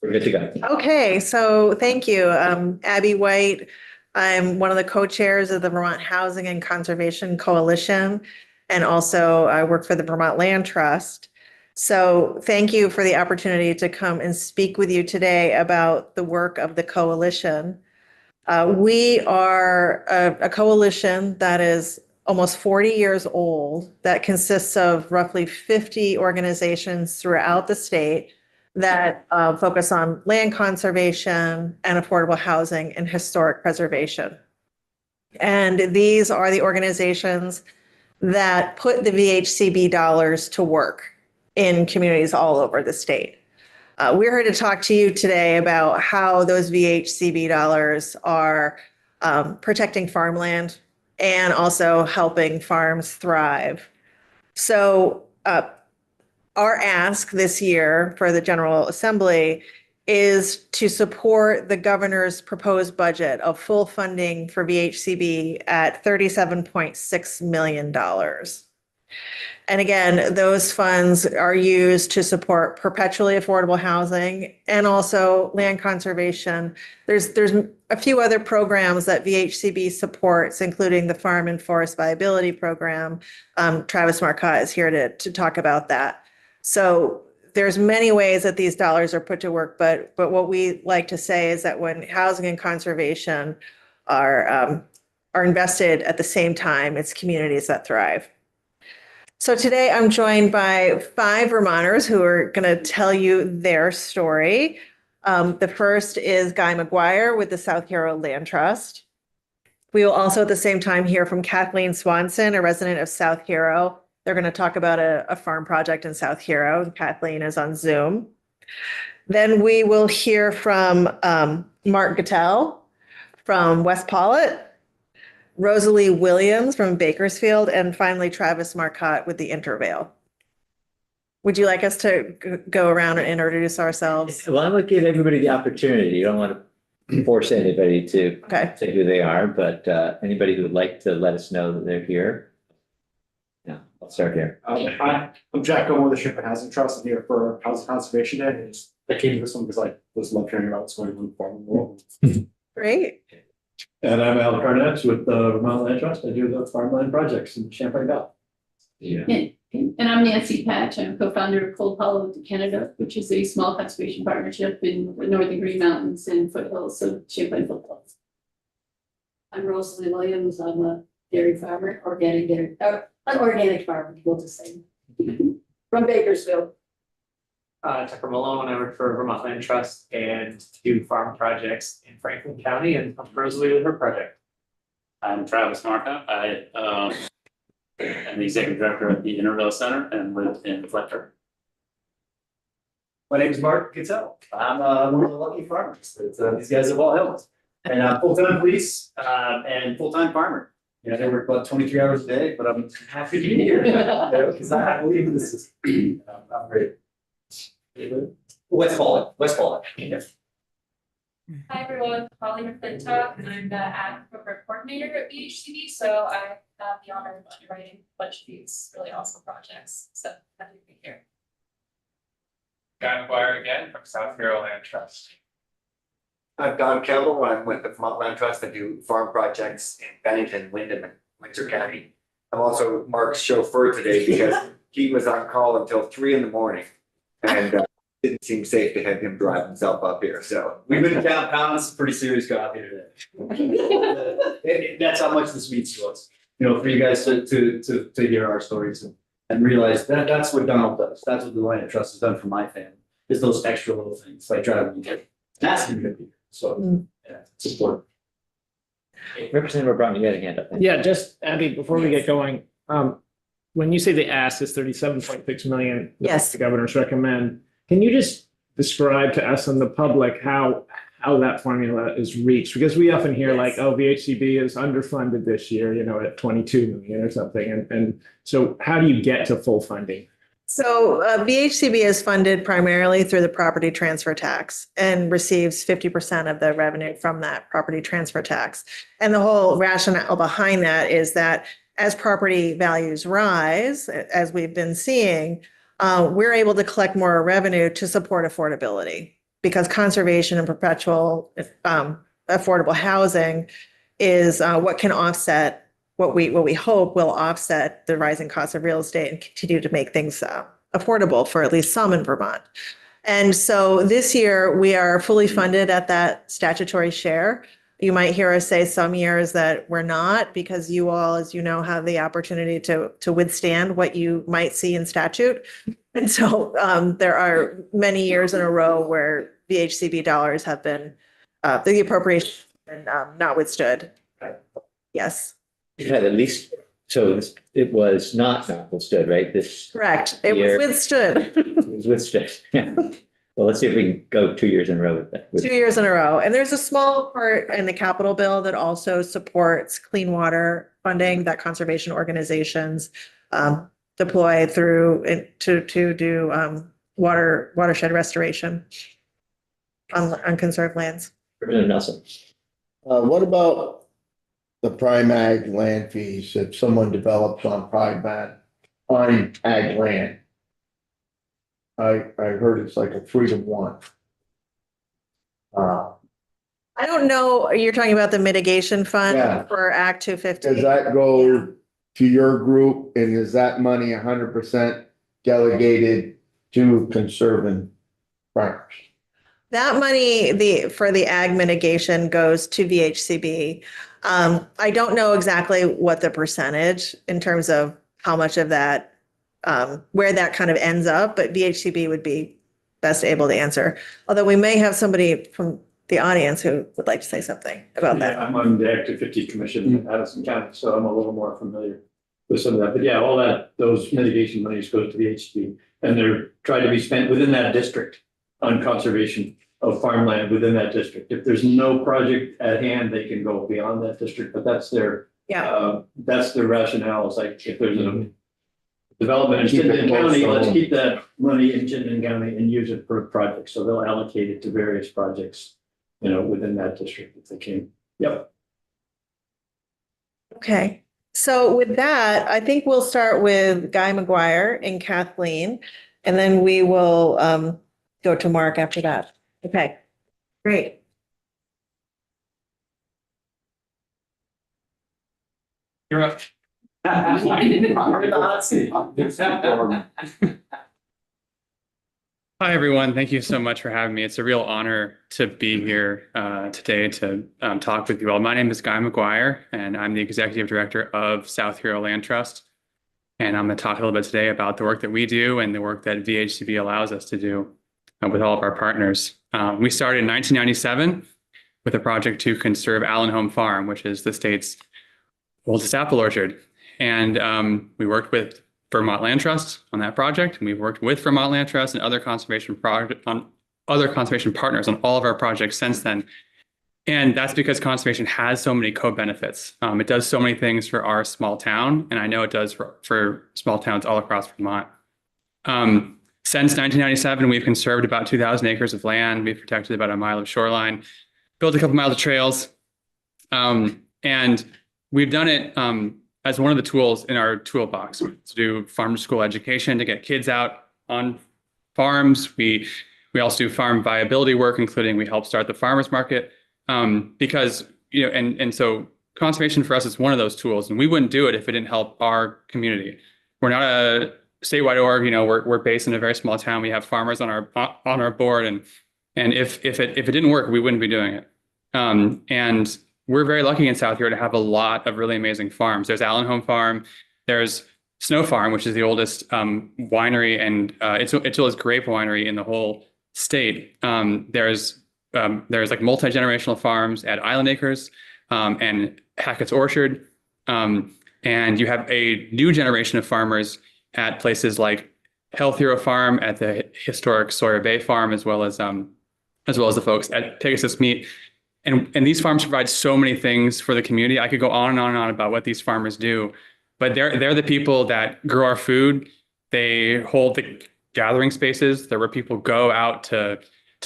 We're good to go. Okay, so thank you. Abby White. I'm one of the co-chairs of the Vermont Housing and Conservation Coalition, and also I work for the Vermont Land Trust. So thank you for the opportunity to come and speak with you today about the work of the coalition. We are a coalition that is almost 40 years old, that consists of roughly 50 organizations throughout the state that focus on land conservation and affordable housing and historic preservation. And these are the organizations that put the VHCB dollars to work in communities all over the state. We're here to talk to you today about how those VHCB dollars are protecting farmland and also helping farms thrive. So our ask this year for the General Assembly is to support the governor's proposed budget of full funding for VHCB at $37.6 million. And again, those funds are used to support perpetually affordable housing and also land conservation. There's a few other programs that VHCB supports, including the Farm and Forest Viability Program. Travis Marcotte is here to talk about that. So there's many ways that these dollars are put to work, but what we like to say is that when housing and conservation are invested at the same time, it's communities that thrive. So today I'm joined by 5 Vermonters who are going to tell you their story. The first is Guy McGuire with the South Hero Land Trust. We will also at the same time hear from Kathleen Swanson, a resident of South Hero. They're going to talk about a farm project in South Hero. Kathleen is on Zoom. Then we will hear from Mark Gattell from West Paulet, Rosalie Williams from Bakersfield, and finally Travis Marcotte with the Intervale. Would you like us to go around and introduce ourselves? Well, I'm going to give everybody the opportunity. You don't want to force anybody to say who they are, but anybody who would like to let us know that they're here. Yeah, I'll start here. Hi, I'm Jack Gilmore with the Champlain Housing Trust. I'm here for Housing Conservation Day. And I came to this one because I just love hearing about what's going on in the farming world. Great. And I'm Al Carnett with the Vermont Land Trust. I do the farmland projects in Champlain Valley. Yeah. And I'm Nancy Patch. I'm co-founder of Cold Hollow to Canada, which is a small conservation partnership in the Northern Green Mountains and foothills of Champlain foothills. I'm Rosalie Williams. I'm a dairy farmer, organic dairy, an organic farmer, we'll just say, from Bakersfield. Tucker Malone. I work for Vermont Land Trust and do farm projects in Franklin County, and I'm Rosalie with her project. I'm Travis Marcotte. I am the executive director at the Intervale Center and live in Fletcher. My name is Mark Gattell. I'm one of the lucky farmers that these guys have all helped. And I'm full-time police and full-time farmer. You know, I work about 23 hours a day, but I'm happy to be here because I believe in the system. I'm great. West Paulet. Yes. Hi everyone, Holly McClintock, and I'm the ad program coordinator at VHCB. So I have the honor of underwriting a bunch of these really awesome projects. So happy to be here. Guy McGuire again from South Hero Land Trust. I'm Don Kendall. I'm with the Vermont Land Trust. I do farm projects in Bennington, Wyndham, and Windsor County. I'm also Mark's chauffeur today because he was on call until 3 a.m. and didn't seem safe to have him drive himself up here. So We've been down pounding some pretty serious coffee today. That's how much this means to us. You know, for you guys to hear our stories and realize that that's what Donald does. That's what the Land Trust has done for my family. Is those extra little things like driving me and asking me to be here. So yeah, support. Representative Brown, you had a hand up. Yeah, just Abby, before we get going, when you say the ask is 37.6 million, Yes. the governors recommend, can you just describe to us and the public how that formula is reached? Because we often hear like, oh, VHCB is underfunded this year, you know, at 22 million or something. And so how do you get to full funding? So VHCB is funded primarily through the property transfer tax and receives 50% of the revenue from that property transfer tax. And the whole rationale behind that is that as property values rise, as we've been seeing, we're able to collect more revenue to support affordability. because conservation and perpetual affordable housing is what can offset what we hope will offset the rising cost of real estate and continue to make things affordable for at least some in Vermont. And so this year we are fully funded at that statutory share. You might hear us say some years that we're not, because you all, as you know, have the opportunity to withstand what you might see in statute. And so there are many years in a row where VHCB dollars have been, the appropriation and not withstood. Yes, You had at least, so it was not withstood, right? This correct. It year- was withstood. It was withstood. Yeah. Well, let's see if we can go 2 years in a row with that. 2 years in a row. And there's a small part in the capital bill that also supports clean water funding that conservation organizations deploy through to do watershed restoration on conserved lands. Representative Nelson. What about the prime ag land fees if someone develops on prime ag land? I heard it's like a 3-to-1. I don't know, you're talking about the mitigation fund Yeah. for Act 250? Does that go to your group, and is that money 100% delegated to conserving farmers? That money, for the ag mitigation goes to VHCB. I don't know exactly what the percentage in terms of how much of that, where that kind of ends up, but VHCB would be best able to answer. Although we may have somebody from the audience who would like to say something about that. I'm on the Act 250 Commission in Addison County, so I'm a little more familiar with some of that. But yeah, all that, those mitigation monies goes to the HB, and they're trying to be spent within that district on conservation of farmland within that district. If there's no project at hand, they can go beyond that district, but that's their rationale. It's like, if there's a development in Chittenden County, let's keep that money in Chittenden County and use it for projects. So they'll allocate it to various projects, within that district if they can. Yep. Okay, so with that, I think we'll start with Guy McGuire and Kathleen, and then we will go to Mark after that. Okay, great. You're up. Hi, everyone. Thank you so much for having me. It's a real honor to be here today to talk with you all. My name is Guy McGuire, and I'm the Executive Director of South Hero Land Trust. And I'm going to talk a little bit today about the work that we do and the work that VHCB allows us to do with all of our partners. We started in 1997 with a project to conserve Allen Home Farm, which is the state's oldest apple orchard. And we worked with Vermont Land Trust on that project, and we've worked with Vermont Land Trust and other conservation partners on all of our projects since then. And that's because conservation has so many co-benefits. It does so many things for our small town, and I know it does for small towns all across Vermont. Since 1997, we've conserved about 2,000 acres of land. We've protected about a mile of shoreline, built a couple miles of trails, and we've done it as one of the tools in our toolbox to do farm to school education, to get kids out on farms. We also do farm viability work, including we help start the farmers market, because, and so conservation for us is one of those tools, and we wouldn't do it if it didn't help our community. We're not a statewide org, we're based in a very small town. We have farmers on our board, and if it didn't work, we wouldn't be doing it. And we're very lucky in South Hero to have a lot of really amazing farms. There's Allen Home Farm, there's Snow Farm, which is the oldest winery and it's the oldest grape winery in the whole state. There's like multi-generational farms at Island Acres and Hackett's Orchard. And you have a new generation of farmers at places like Health Hero Farm, at the historic Sawyer Bay Farm, as well as the folks at Pegasus Meat. And these farms provide so many things for the community. I could go on and on and on about what these farmers do, but they're the people that grow our food. They hold the gathering spaces. They're where people go out to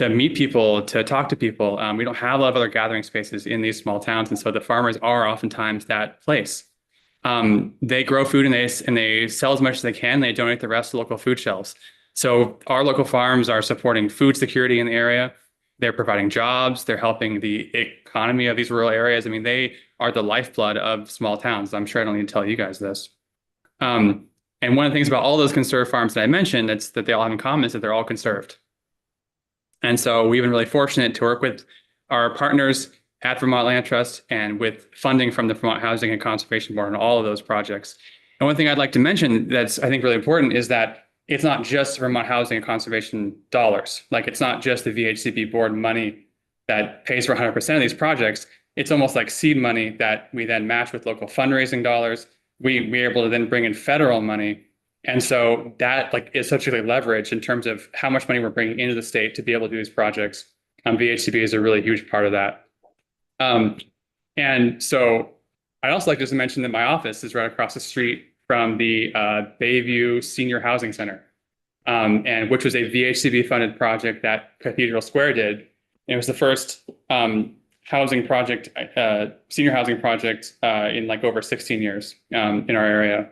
meet people, to talk to people. We don't have a lot of other gathering spaces in these small towns, and so the farmers are oftentimes that place. They grow food and they sell as much as they can. They donate the rest to local food shelves. So our local farms are supporting food security in the area. They're providing jobs. They're helping the economy of these rural areas. I mean, they are the lifeblood of small towns. I'm sure I don't need to tell you guys this. And one of the things about all those conserved farms that I mentioned that they all have in common is that they're all conserved. And so we've been really fortunate to work with our partners at Vermont Land Trust and with funding from the Vermont Housing and Conservation Board on all of those projects. And one thing I'd like to mention that's, I think, really important is that it's not just Vermont Housing and Conservation dollars. Like, it's not just the VHCB board money that pays for 100% of these projects. It's almost like seed money that we then match with local fundraising dollars. We're able to then bring in federal money. And so that is such a leverage in terms of how much money we're bringing into the state to be able to do these projects. VHCB is a really huge part of that. And so I'd also like just to mention that my office is right across the street from the Bayview Senior Housing Center, and which was a VHCB funded project that Cathedral Square did. And it was the first housing project, senior housing project in like over 16 years in our area.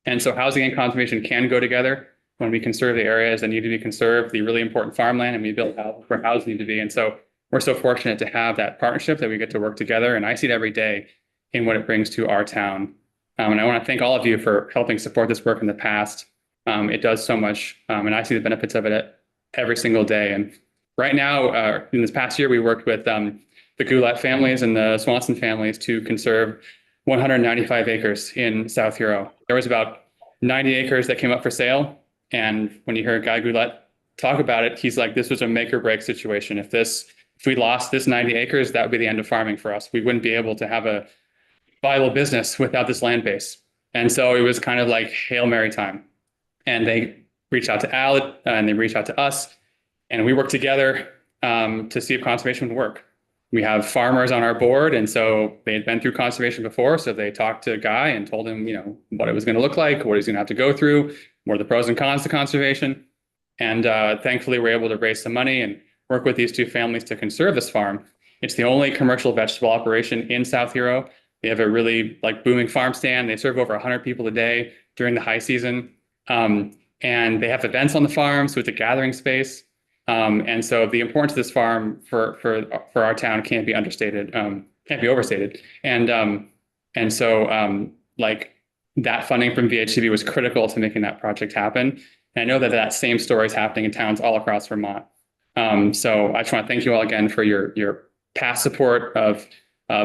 And so housing and conservation can go together. When we conserve the areas that need to be conserved, the really important farmland, and we build houses where houses need to be. And so we're so fortunate to have that partnership that we get to work together. And I see it every day in what it brings to our town. And I want to thank all of you for helping support this work in the past. It does so much, and I see the benefits of it every single day. And right now, in this past year, we worked with the Goulet families and the Swanson families to conserve 195 acres in South Hero. There was about 90 acres that came up for sale. And when you hear Guy Goulet talk about it, he's like, this was a make or break situation. If we lost this 90 acres, that would be the end of farming for us. We wouldn't be able to have a viable business without this land base. And so it was kind of like Hail Mary time. And they reached out to Al and they reached out to us, and we worked together to see if conservation would work. We have farmers on our board, and so they had been through conservation before. So they talked to Guy and told him, what it was going to look like, what he's going to have to go through, what are the pros and cons to conservation. And thankfully, we're able to raise some money and work with these two families to conserve this farm. It's the only commercial vegetable operation in South Hero. They have a really booming farm stand. They serve over 100 people a day during the high season. And they have events on the farm, so it's a gathering space. And so the importance of this farm for our town can't be understated, can't be overstated. And so that funding from VHCB was critical to making that project happen. And I know that same story is happening in towns all across Vermont. So I just want to thank you all again for your past support of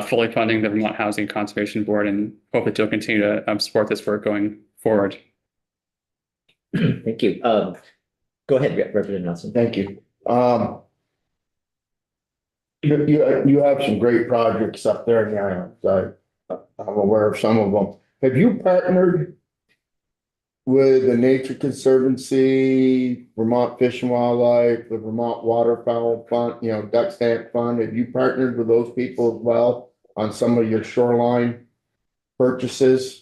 fully funding the Vermont Housing and Conservation Board, and hope that you'll continue to support this work going forward. Thank you. Go ahead, Representative Nelson. Thank you. You have some great projects up there in the islands. I'm aware of some of them. Have you partnered with the Nature Conservancy, Vermont Fish and Wildlife, the Vermont Waterfowl Fund, Duck Stamp Fund? Have you partnered with those people as well on some of your shoreline purchases?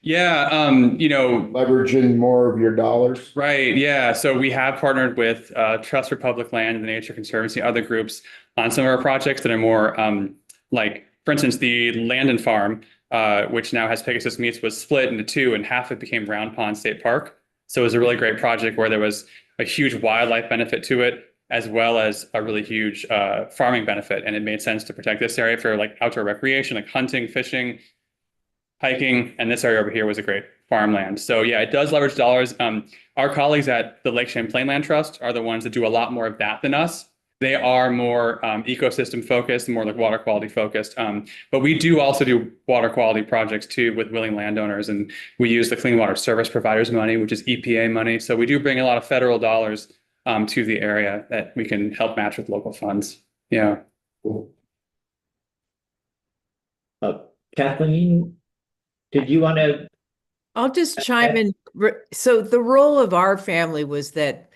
Yeah, leveraging more of your dollars. Right. Yeah. So we have partnered with Trust for Public Land and the Nature Conservancy, other groups on some of our projects that are more for instance, the Landon Farm, which now has Pegasus Meats, was split into two, and half of it became Round Pond State Park. So it was a really great project where there was a huge wildlife benefit to it, as well as a really huge farming benefit. And it made sense to protect this area for outdoor recreation, like hunting, fishing, hiking, and this area over here was a great farmland. So yeah, it does leverage dollars. Our colleagues at the Lake Champlain Land Trust are the ones that do a lot more of that than us. They are more ecosystem focused, more water quality focused. But we do also do water quality projects too with willing landowners, and we use the Clean Water Service Providers money, which is EPA money. So we do bring a lot of federal dollars to the area that we can help match with local funds. Yeah. Cool. Kathleen, did you want to? I'll just chime in. So the role of our family was that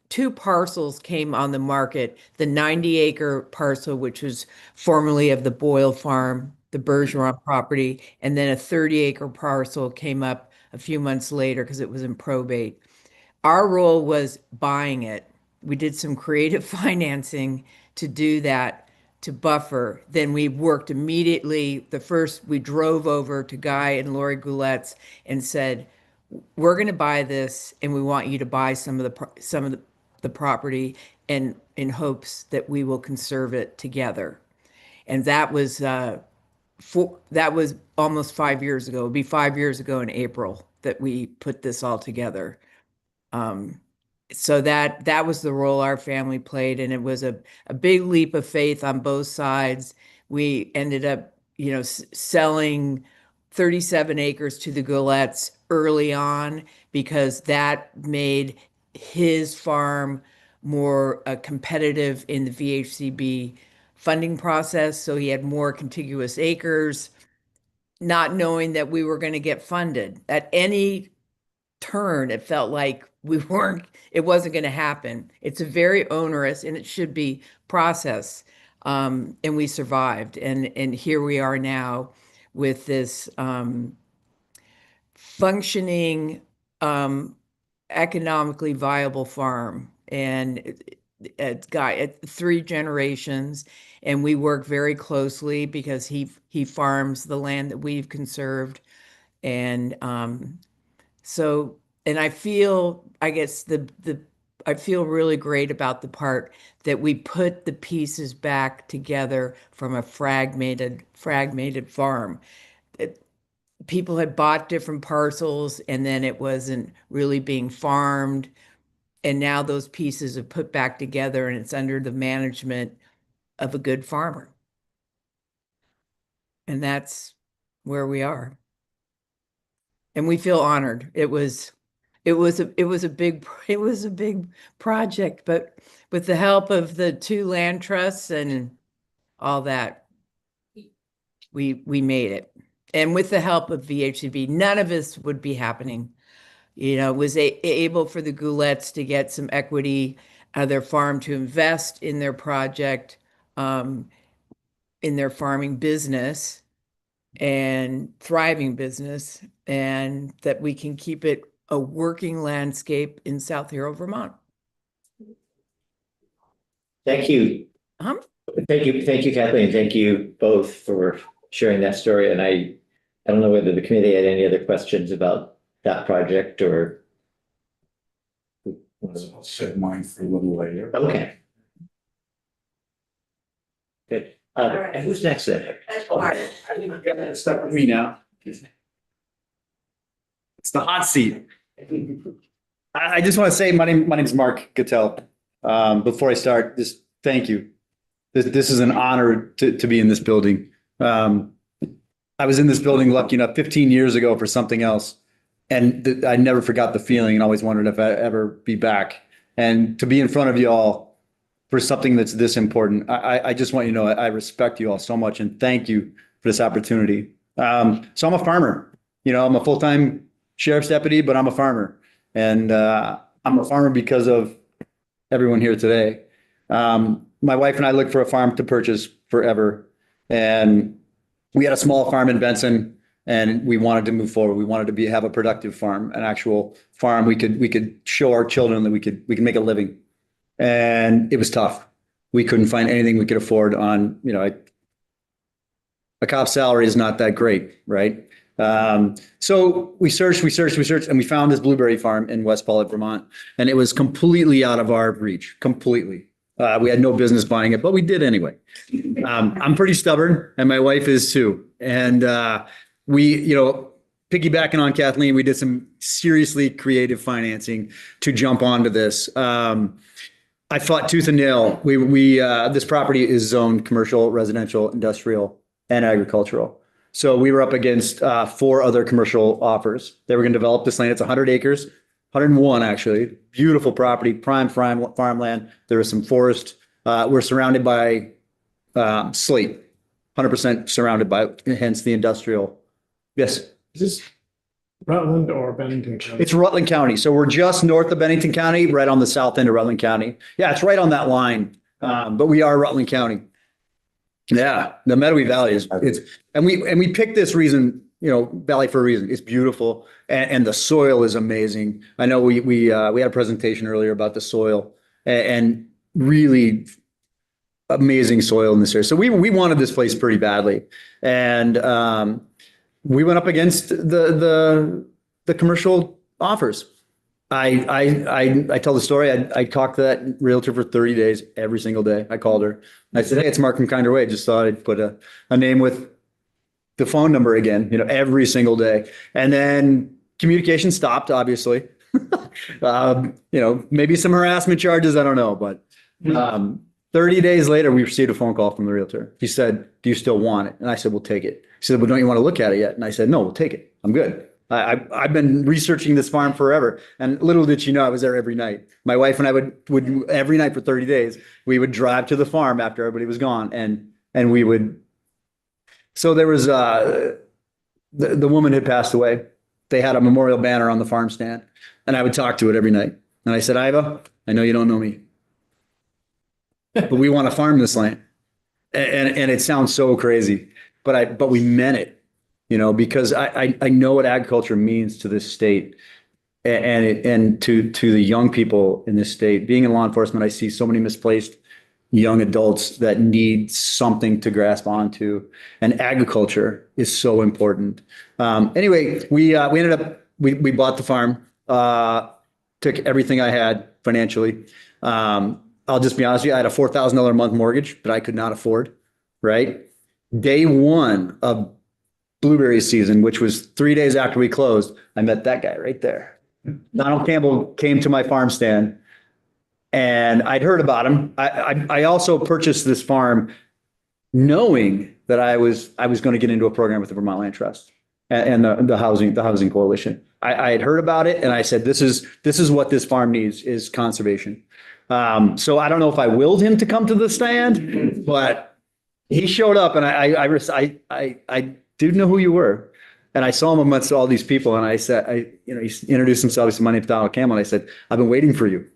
two parcels came on the market, the 90-acre parcel, which was formerly of the Boyle Farm, the Bergeron property, and then a 30-acre parcel came up a few months later because it was in probate. Our role was buying it. We did some creative financing to do that, to buffer. Then we worked immediately. We drove over to Guy and Lori Goulet's and said, we're going to buy this, and we want you to buy some of the property. and in hopes that we will conserve it together. And that was almost 5 years ago. It'll be 5 years ago in April that we put this all together. So that was the role our family played, and it was a big leap of faith on both sides. We ended up, selling 37 acres to the Goulettes early on because that made his farm more competitive in the VHCB funding process. So he had more contiguous acres, not knowing that we were going to get funded. At any turn, it felt like it wasn't going to happen. It's a very onerous, and it should be, process. And we survived. And here we are now with this functioning, economically viable farm. And it's got 3 generations, and we work very closely because he farms the land that we've conserved. And and I feel, I guess I feel really great about the part that we put the pieces back together from a fragmented farm. People had bought different parcels, and then it wasn't really being farmed. And now those pieces are put back together, and it's under the management of a good farmer. And that's where we are. And we feel honored. It was a big project, but with the help of the 2 land trusts and all that, we made it. And with the help of VHCB, none of this would be happening. It was able for the Goulettes to get some equity out of their farm to invest in their project, in their farming business and thriving business, and that we can keep it a working landscape in South Hero, Vermont. Thank you. Thank you, Kathleen. Thank you both for sharing that story. And I don't know whether the committee had any other questions about that project or. I'll save mine for a little later. Okay. Good. And who's next then? Stuck with me now. It's the hot seat. I just want to say my name is Mark Gattell. Before I start, just thank you. This is an honor to be in this building. I was in this building lucky enough 15 years ago for something else, and I never forgot the feeling and always wondered if I'd ever be back. And to be in front of you all for something that's this important, I just want you to know I respect you all so much, and thank you for this opportunity. So I'm a farmer. I'm a full-time sheriff's deputy, but I'm a farmer. And I'm a farmer because of everyone here today. My wife and I looked for a farm to purchase forever. And we had a small farm in Benson, and we wanted to move forward. We wanted to have a productive farm, an actual farm. We could show our children that we could make a living. And it was tough. We couldn't find anything we could afford on, a cop's salary is not that great, right? So we searched, and we found this blueberry farm in West Paulet, Vermont, and it was completely out of our reach, completely. We had no business buying it, but we did anyway. I'm pretty stubborn, and my wife is too. And we, piggybacking on Kathleen, we did some seriously creative financing to jump onto this. I fought tooth and nail. This property is zoned commercial, residential, industrial, and agricultural. So we were up against 4 other commercial offers. They were going to develop this land. It's 100 acres, 101 actually. Beautiful property, prime farmland. There is some forest. We're surrounded by slate, 100% surrounded by, hence the industrial. Yes. Is this Rutland or Bennington County? It's Rutland County. So we're just north of Bennington County, right on the south end of Rutland County. Yeah, it's right on that line. But we are Rutland County. Yeah, the Meadowy Valley and we picked this valley for a reason. It's beautiful, and the soil is amazing. I know we had a presentation earlier about the soil, and really amazing soil in this area. So we wanted this place pretty badly, and we went up against the commercial offers, I tell the story. I talked to that realtor for 30 days every single day. I called her. I said, "Hey, it's Mark from Kinder Way. Just thought I'd put a name with the phone number again, every single day." And then communication stopped, obviously. Maybe some harassment charges, I don't know, but 30 days later, we received a phone call from the realtor. He said, "Do you still want it?" And I said, "We'll take it." He said, "Well, don't you want to look at it yet?" And I said, "No, we'll take it. I'm good. I've been researching this farm forever." And little did she know, I was there every night. My wife and I would every night for 30 days, we would drive to the farm after everybody was gone. And we would, so there was, the woman had passed away. They had a memorial banner on the farm stand, and I would talk to it every night. And I said, "Iva, I know you don't know me, but we want to farm this land." And it sounds so crazy, but we meant it. Because I know what agriculture means to this state and to the young people in this state. Being in law enforcement, I see so many misplaced young adults that need something to grasp onto, and agriculture is so important. Anyway, we ended up, we bought the farm, took everything I had financially. I'll just be honest with you, I had a $4,000 a month mortgage that I could not afford, right? Day one of blueberry season, which was 3 days after we closed, I met that guy right there. Donald Campbell came to my farm stand, and I'd heard about him. I also purchased this farm knowing that I was going to get into a program with the Vermont Land Trust and the housing coalition. I had heard about it, and I said, this is what this farm needs, is conservation. So I don't know if I willed him to come to the stand, but he showed up, and I didn't know who you were. And I saw him amongst all these people, and I said, he introduced himself. He said, "My name's Donald Campbell." And I said, "I've been waiting for you."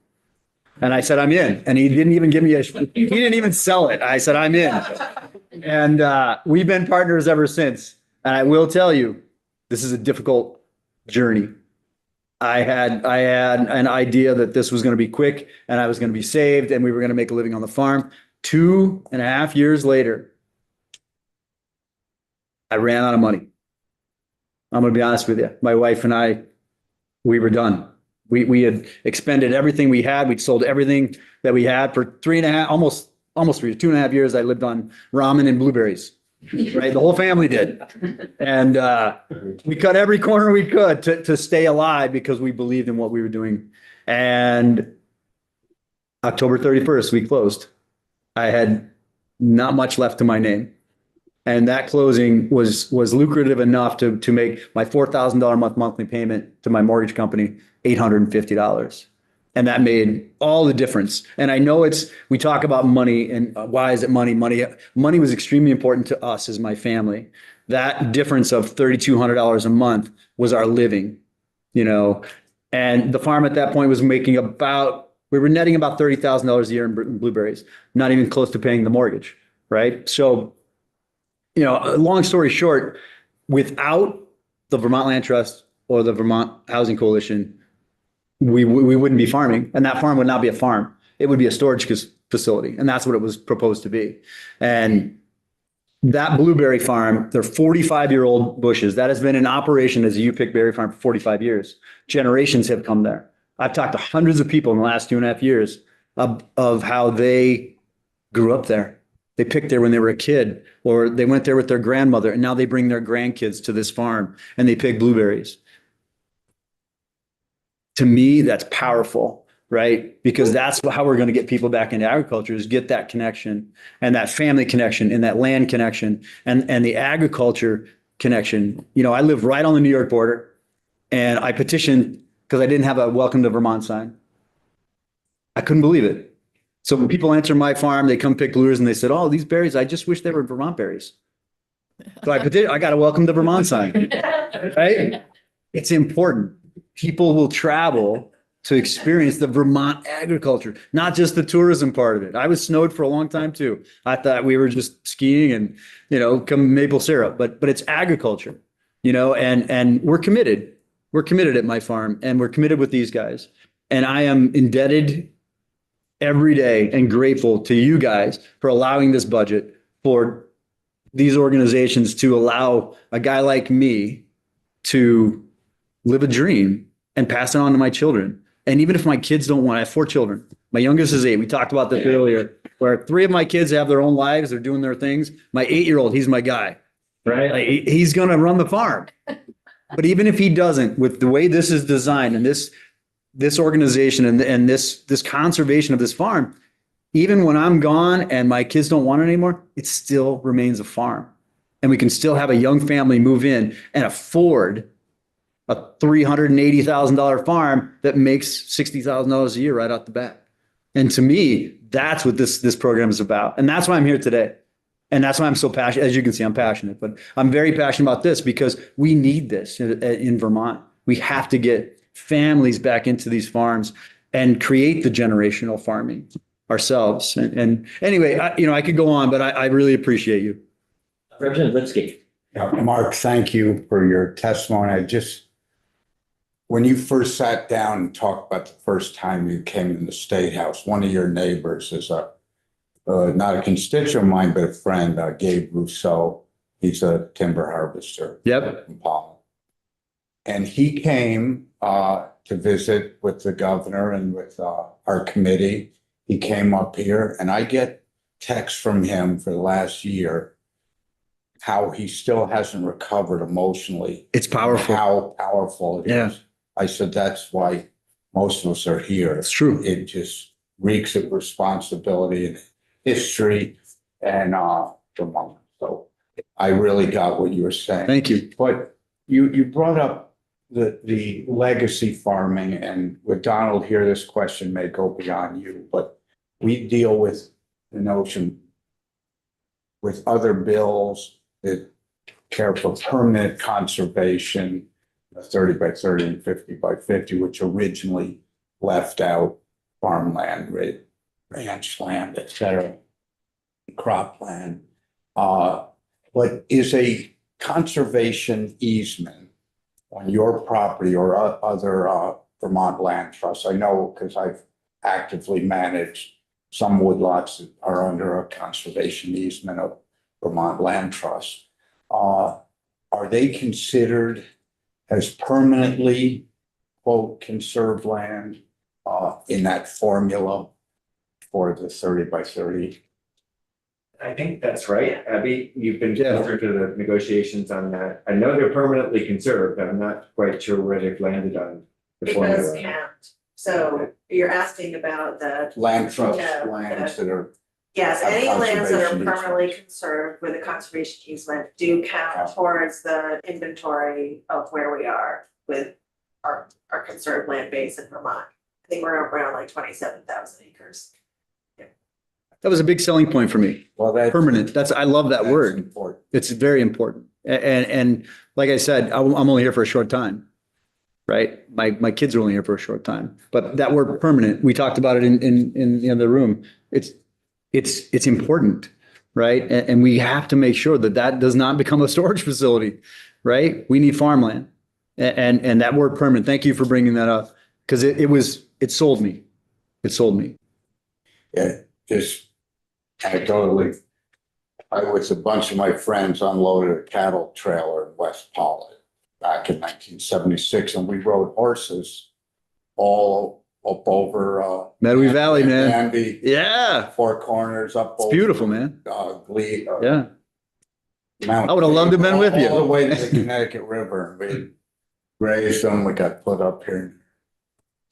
And I said, "I'm in." And he didn't even give me he didn't even sell it. I said, "I'm in." And we've been partners ever since. And I will tell you, this is a difficult journey. I had an idea that this was going to be quick, and I was going to be saved, and we were going to make a living on the farm. 2.5 years later, I ran out of money. I'm going to be honest with you. My wife and I, we were done. We had expended everything we had. We'd sold everything that we had for 2.5 years. I lived on ramen and blueberries, right? The whole family did. And we cut every corner we could to stay alive because we believed in what we were doing. And October 31st, we closed. I had not much left to my name. And that closing was lucrative enough to make my $4,000 a month monthly payment to my mortgage company $850. And that made all the difference. And I know we talk about money and why is it money? Money was extremely important to us as my family. That difference of $3,200 a month was our living, and the farm at that point was making we were netting about $30,000 a year in blueberries, not even close to paying the mortgage, right? So, long story short, without the Vermont Land Trust or the Vermont Housing Coalition, we wouldn't be farming, and that farm would not be a farm. It would be a storage facility, and that's what it was proposed to be. And that blueberry farm, they're 45-year-old bushes. That has been in operation as a U-Pick berry farm for 45 years. Generations have come there. I've talked to hundreds of people in the last 2.5 years of how they grew up there. They picked there when they were a kid, or they went there with their grandmother, and now they bring their grandkids to this farm and they pick blueberries. To me, that's powerful, right? Because that's how we're going to get people back into agriculture, is get that connection and that family connection and that land connection and the agriculture connection. I live right on the New York border, and I petitioned because I didn't have a Welcome to Vermont sign. I couldn't believe it. So when people enter my farm, they come pick blueberries and they said, "Oh, these berries, I just wish they were Vermont berries." So I got a Welcome to Vermont sign, right? It's important. People will travel to experience the Vermont agriculture, not just the tourism part of it. I was snowed for a long time too. I thought we were just skiing and, come maple syrup, but it's agriculture, and we're committed. We're committed at my farm, and we're committed with these guys. And I am indebted every day and grateful to you guys for allowing this budget, for these organizations to allow a guy like me to live a dream and pass it on to my children. And even if my kids don't want, I have 4 children. My youngest is 8. We talked about this earlier, where 3 of my kids have their own lives. They're doing their things. My 8-year-old, he's my guy, right? Like, he's going to run the farm. But even if he doesn't, with the way this is designed and this organization and this conservation of this farm, even when I'm gone and my kids don't want it anymore, it still remains a farm. And we can still have a young family move in and afford a $380,000 farm that makes $60,000 a year right out the bat. And to me, that's what this program is about. And that's why I'm here today. And that's why I'm so passionate. As you can see, I'm passionate, but I'm very passionate about this because we need this in Vermont. We have to get families back into these farms and create the generational farming ourselves. And anyway, I could go on, but I really appreciate you. Representative Lipsky. Yeah, Mark, thank you for your testimony. When you first sat down and talked about the first time you came in the State House, one of your neighbors is not a constituent of mine, but a friend, Gabe Rousseau. He's a timber harvester. Yep. In Pollen. And he came to visit with the governor and with our committee. He came up here, and I get texts from him for the last year how he still hasn't recovered emotionally. It's powerful. How powerful it is. I said, that's why most of us are here. It's true. It just reeks of responsibility and history and Vermont. So I really got what you were saying. Thank you. But you brought up the legacy farming, and with Donald here, this question may go beyond you, but we deal with the notion with other bills that care for permanent conservation, 30 by 30 and 50 by 50, which originally left out farmland, ranch land, et cetera, cropland. But is a conservation easement on your property or other Vermont land trusts? I know because I've actively managed some woodlots that are under a conservation easement of Vermont Land Trust. Are they considered as permanently, quote, conserved land in that formula for the 30 by 30? I think that's right, Abby. You've been closer to the negotiations on that. I know they're permanently conserved, but I'm not quite sure where they've landed on the It formula. does count. So you're asking about the. Land trust Yeah, lands that are. Yes, have any lands that are conservation permanently conserved with a conservation easement do count towards the inventory of where we are with our conserved land base in Vermont. I think we're around like 27,000 acres. That was a big selling point for me. Well, that's permanent. I love that word. Important. It's very important. And like I said, I'm only here for a short time, right? My kids are only here for a short time, but that word permanent, we talked about it in the other room. It's important, right? And we have to make sure that does not become a storage facility, right? We need farmland. And that word permanent, thank you for bringing that up, because it sold me. It sold me. Yeah, just anecdotally, I was a bunch of my friends unloaded a cattle trailer in West Pollitt back in 1976, and we rode horses all up over Meadowy Valley, man. Danby, Yeah. Four Corners, up It's over beautiful, man. Glee. Yeah. Mount I would have loved to have been with you. all the way to the Connecticut River. We raised them. We got put up here.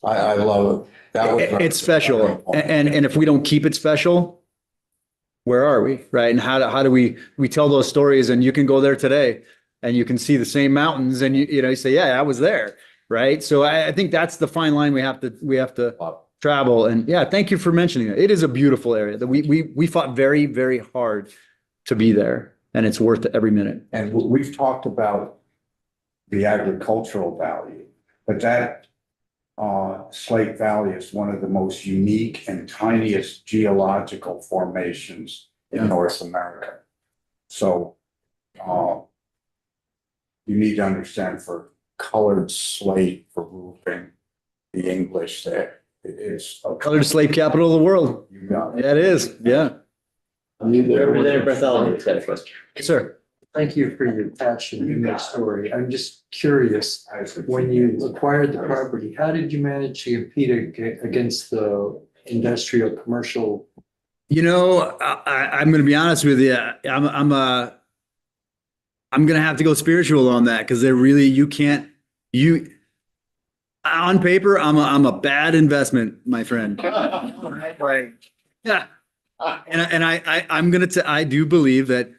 I love it. That was It's special. And if we don't keep it special, where are we? Right. And how do we tell those stories? And you can go there today and you can see the same mountains and you say, yeah, I was there. Right. So I think that's the fine line we have to travel. And yeah, thank you for mentioning it. It is a beautiful area that we fought very, very hard to be there, and it's worth every minute. And we've talked about the agricultural value, but that Slate Valley is one of the most unique and tiniest geological formations in North America. So you need to understand, for colored slate for roofing, the English there, it is a Colored slate capital of the world. You got it. Yeah, it is. Yeah. Representative Bartholomew has got a question. Yes, sir. Thank you for your passion in that story. I'm just curious, when you acquired the property, how did you manage to compete against the industrial commercial? You know, I'm gonna be honest with you. I'm gonna have to go spiritual on that because they're really, on paper, I'm a bad investment, my friend. Like, yeah. And I do believe that.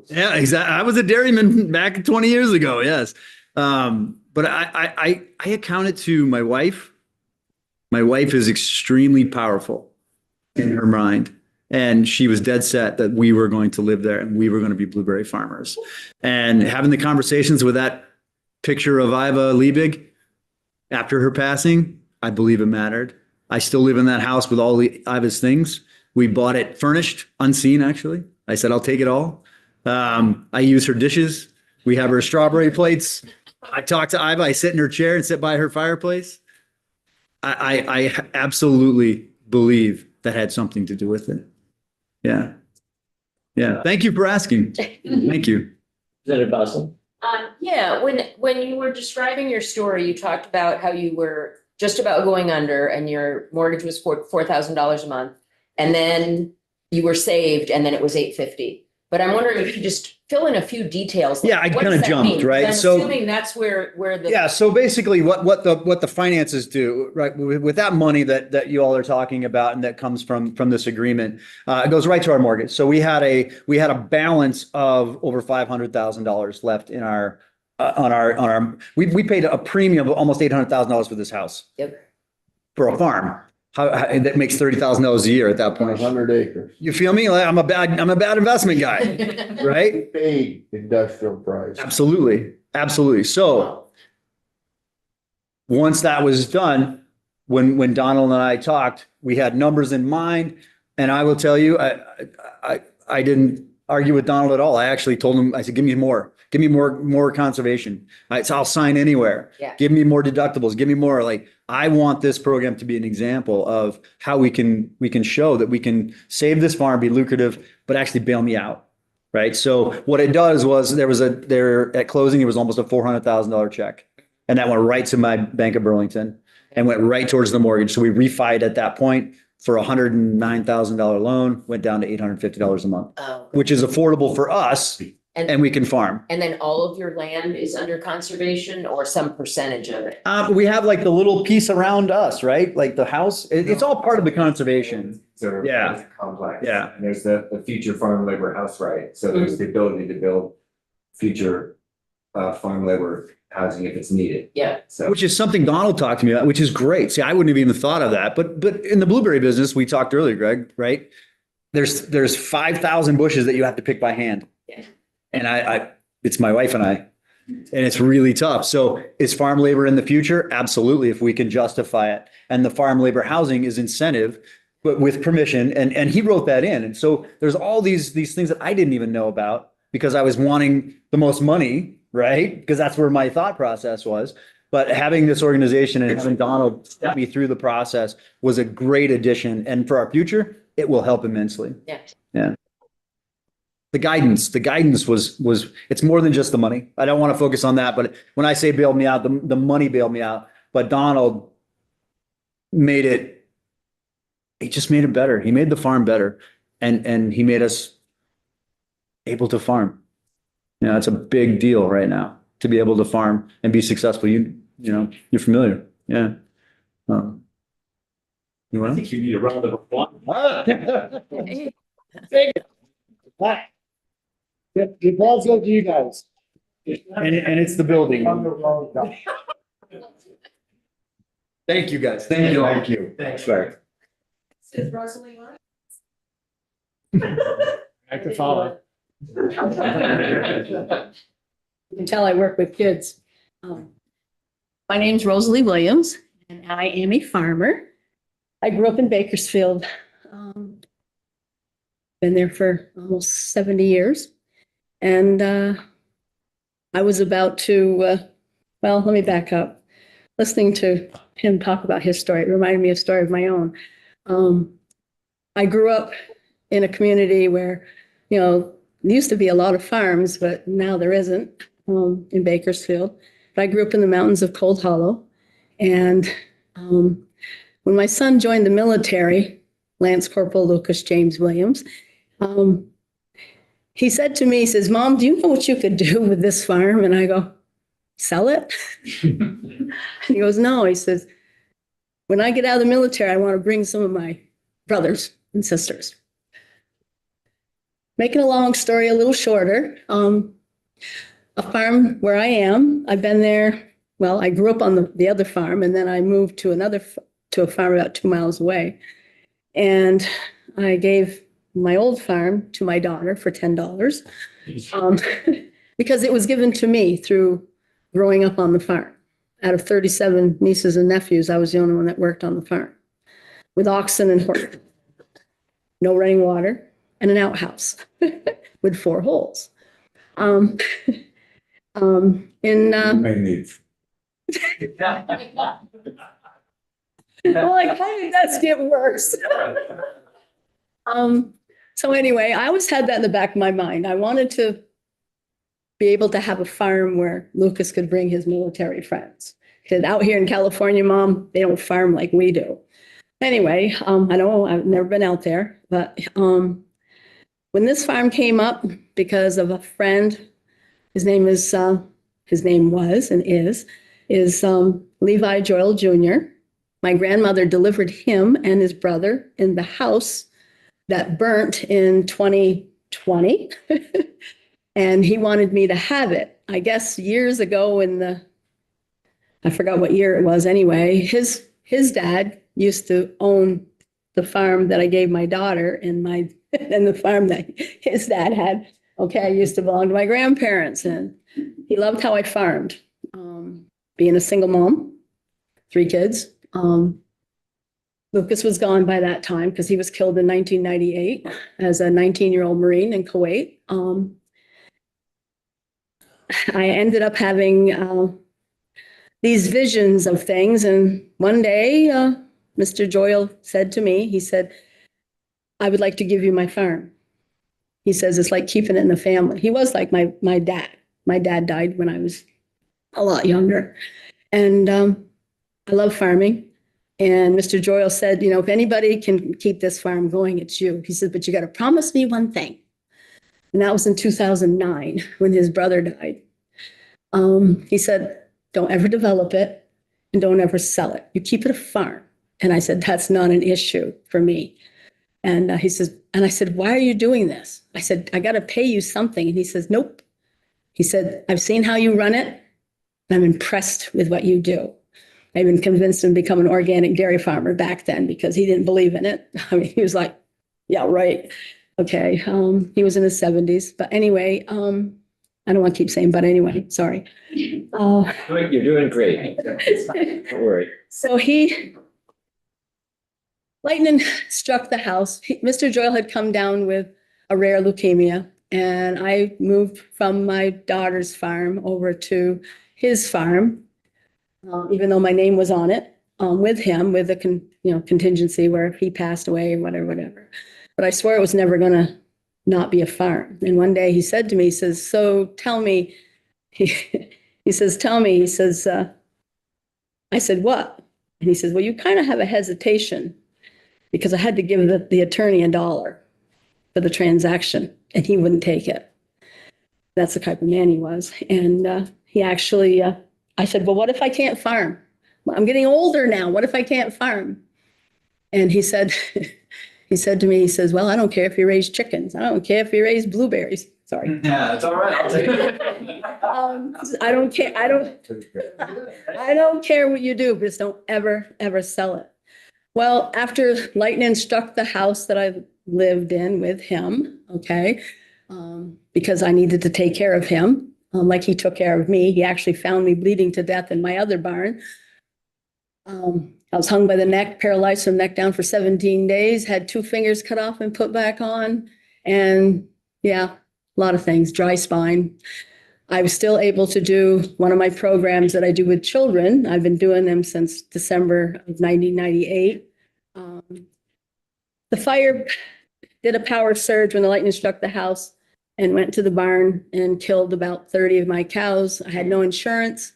Yeah, exactly. I was a dairyman back 20 years ago. Yes. But I account it to my wife. My wife is extremely powerful in her mind. And she was dead set that we were going to live there and we were going to be blueberry farmers. And having the conversations with that picture of Iva Liebig after her passing, I believe it mattered. I still live in that house with all Iva's things. We bought it furnished, unseen, actually. I said, I'll take it all. I use her dishes. We have her strawberry plates. I talk to Iva. I sit in her chair and sit by her fireplace. I absolutely believe that had something to do with it. Yeah. Yeah. Thank you for asking. Thank you. Is that a puzzle? Yeah, when you were describing your story, you talked about how you were just about going under and your mortgage was $4,000 a month. And then you were saved and then it was $850. But I'm wondering if you just fill in a few details. Yeah, I What kind does of that jumped, mean? right? I'm So assuming that's where the. yeah, so basically what the finances do, right? With that money that you all are talking about and that comes from this agreement, it goes right to our mortgage. So we had a balance of over $500,000 left in our we paid a premium of almost $800,000 for this house. Yep. For a farm. That makes $30,000 a year at that point. 100 acres. You feel me? Like I'm a bad investment guy, right? Paid industrial price. Absolutely. Absolutely. So once that was done, when Donald and I talked, we had numbers in mind. And I will tell you, I didn't argue with Donald at all. I actually told him, I said, give me more conservation. I'll sign anywhere. Yeah. Give me more deductibles. Give me more. Like, I want this program to be an example of how we can show that we can save this farm, be lucrative, but actually bail me out. Right. So what it does was there at closing, it was almost a $400,000 check. And that went right to my Bank of Burlington and went right towards the mortgage. So we refied at that point for a $109,000 loan, went down to $850 a month, which is affordable for us. And we can farm. And then all of your land is under conservation or some percentage of it? We have like the little piece around us, right? Like the house, it's all part of the conservation. So Yeah. it's complex. Yeah. And there's the future farm labor house right. So there's the ability to build future farm labor housing if it's needed. Yeah. So Which is something Donald talked to me about, which is great. See, I wouldn't have even thought of that. But in the blueberry business, we talked earlier, Greg, right? There's 5,000 bushes that you have to pick by hand. Yeah. And it's my wife and I, and it's really tough. So is farm labor in the future? Absolutely, if we can justify it. And the farm labor housing is incentive, but with permission. And he wrote that in. And so there's all these things that I didn't even know about because I was wanting the most money, right? Because that's where my thought process was. But having this organization and having Donald step me through the process was a great addition. And for our future, it will help immensely. Yeah. Yeah. The guidance was it's more than just the money. I don't want to focus on that, but when I say bailed me out, the money bailed me out. But Donald he just made it better. He made the farm better and he made us able to farm. You know, it's a big deal right now to be able to farm and be successful. You know, you're familiar. Yeah. You want? I think you need a round of applause. Thank you. The applause goes to you guys. And it's the building. Thank you, guys. Thank you. Thank you. Thanks, Barry. Is Rosalie on? I can follow. You can tell I work with kids. My name's Rosalie Williams, and I am a farmer. I grew up in Bakersfield. Been there for almost 70 years. And I was about to, well, let me back up. Listening to him talk about his story, it reminded me of a story of my own. I grew up in a community where, you know, there used to be a lot of farms, but now there isn't, in Bakersfield. But I grew up in the mountains of Cold Hollow. And, when my son joined the military, Lance Corporal Lucas James Williams, he said to me, he says, "Mom, do you know what you could do with this farm?" And I go, "Sell it?" And he goes, "No." He says, "When I get out of the military, I want to bring some of my brothers and sisters." Making a long story a little shorter, a farm where I am, I've been there, well, I grew up on the other farm, and then I moved to to a farm about 2 miles away. And I gave my old farm to my daughter for $10, because it was given to me through growing up on the farm. Out of 37 nieces and nephews, I was the only one that worked on the farm with oxen and horses, no running water, and an outhouse with 4 holes. May need. Well, like, how did that get worse? So anyway, I always had that in the back of my mind. I wanted to be able to have a farm where Lucas could bring his military friends. Because out here in California, Mom, they don't farm like we do. Anyway, I know I've never been out there, but when this farm came up because of a friend, his name was and is Levi Joel Jr. My grandmother delivered him and his brother in the house that burnt in 2020. And he wanted me to have it. I guess years ago I forgot what year it was anyway, his dad used to own the farm that I gave my daughter and the farm that his dad had. Okay, I used to belong to my grandparents, and he loved how I farmed. Being a single mom, 3 kids. Lucas was gone by that time because he was killed in 1998 as a 19-year-old Marine in Kuwait. I ended up having these visions of things, and one day Mr. Joyle said to me, he said, "I would like to give you my farm." He says, "It's like keeping it in the family." He was like my dad. My dad died when I was a lot younger. And I love farming. And Mr. Joyle said, "You know, if anybody can keep this farm going, it's you." He said, "But you got to promise me one thing." And that was in 2009 when his brother died. He said, "Don't ever develop it and don't ever sell it. You keep it a farm." And I said, "That's not an issue for me." And he says, and I said, "Why are you doing this?" I said, "I got to pay you something." And he says, "Nope." He said, "I've seen how you run it, and I'm impressed with what you do." I even convinced him to become an organic dairy farmer back then because he didn't believe in it. I mean, he was like, "Yeah, right." Okay. He was in his 70s. But anyway, I don't want to keep saying, but anyway, sorry. You're doing great. Don't worry. So lightning struck the house. Mr. Joyle had come down with a rare leukemia, and I moved from my daughter's farm over to his farm, even though my name was on it, with him, with a contingency where if he passed away or whatever. But I swear it was never going to not be a farm. And one day he said to me, he says, "So tell me," he says, "Tell me," he says, I said, "What?" And he says, "Well, you kind of have a hesitation because I had to give the attorney $1 for the transaction and he wouldn't take it." That's the type of man he was. And he actually, I said, "Well, what if I can't farm? I'm getting older now. What if I can't farm?" And he said, he said to me, he says, "Well, I don't care if you raise chickens. I don't care if you raise blueberries." Sorry. Yeah, it's all right. I'll take it. I don't care. I don't care what you do, but just don't ever sell it. Well, after lightning struck the house that I lived in with him, okay, because I needed to take care of him, like he took care of me. He actually found me bleeding to death in my other barn. I was hung by the neck, paralyzed from the neck down for 17 days, had 2 fingers cut off and put back on. And yeah, a lot of things, dry spine. I was still able to do one of my programs that I do with children. I've been doing them since December of 1998. The fire did a power surge when the lightning struck the house. and went to the barn and killed about 30 of my cows. I had no insurance,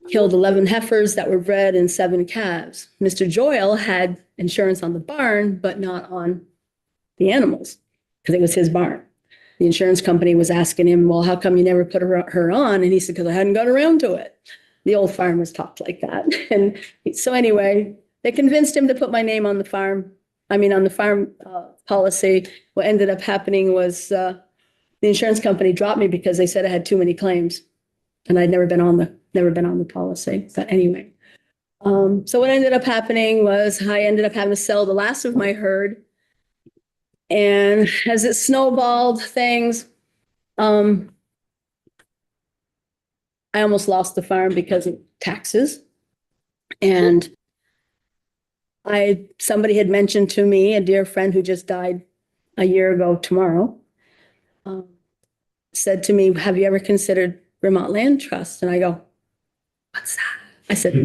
killed 11 heifers that were bred and 7 calves. Mr. Joyle had insurance on the barn, but not on the animals because it was his barn. The insurance company was asking him, well, how come you never put her on? And he said, because I hadn't got around to it. The old farmers talked like that. And so anyway, they convinced him to put my name on the farm. I mean, on the farm policy. What ended up happening was the insurance company dropped me because they said I had too many claims, and I'd never been on the policy. But anyway, so what ended up happening was I ended up having to sell the last of my herd. And as it snowballed things, I almost lost the farm because of taxes. And somebody had mentioned to me, a dear friend who just died a year ago tomorrow, said to me, have you ever considered Vermont Land Trust? And I go, what's that? I said,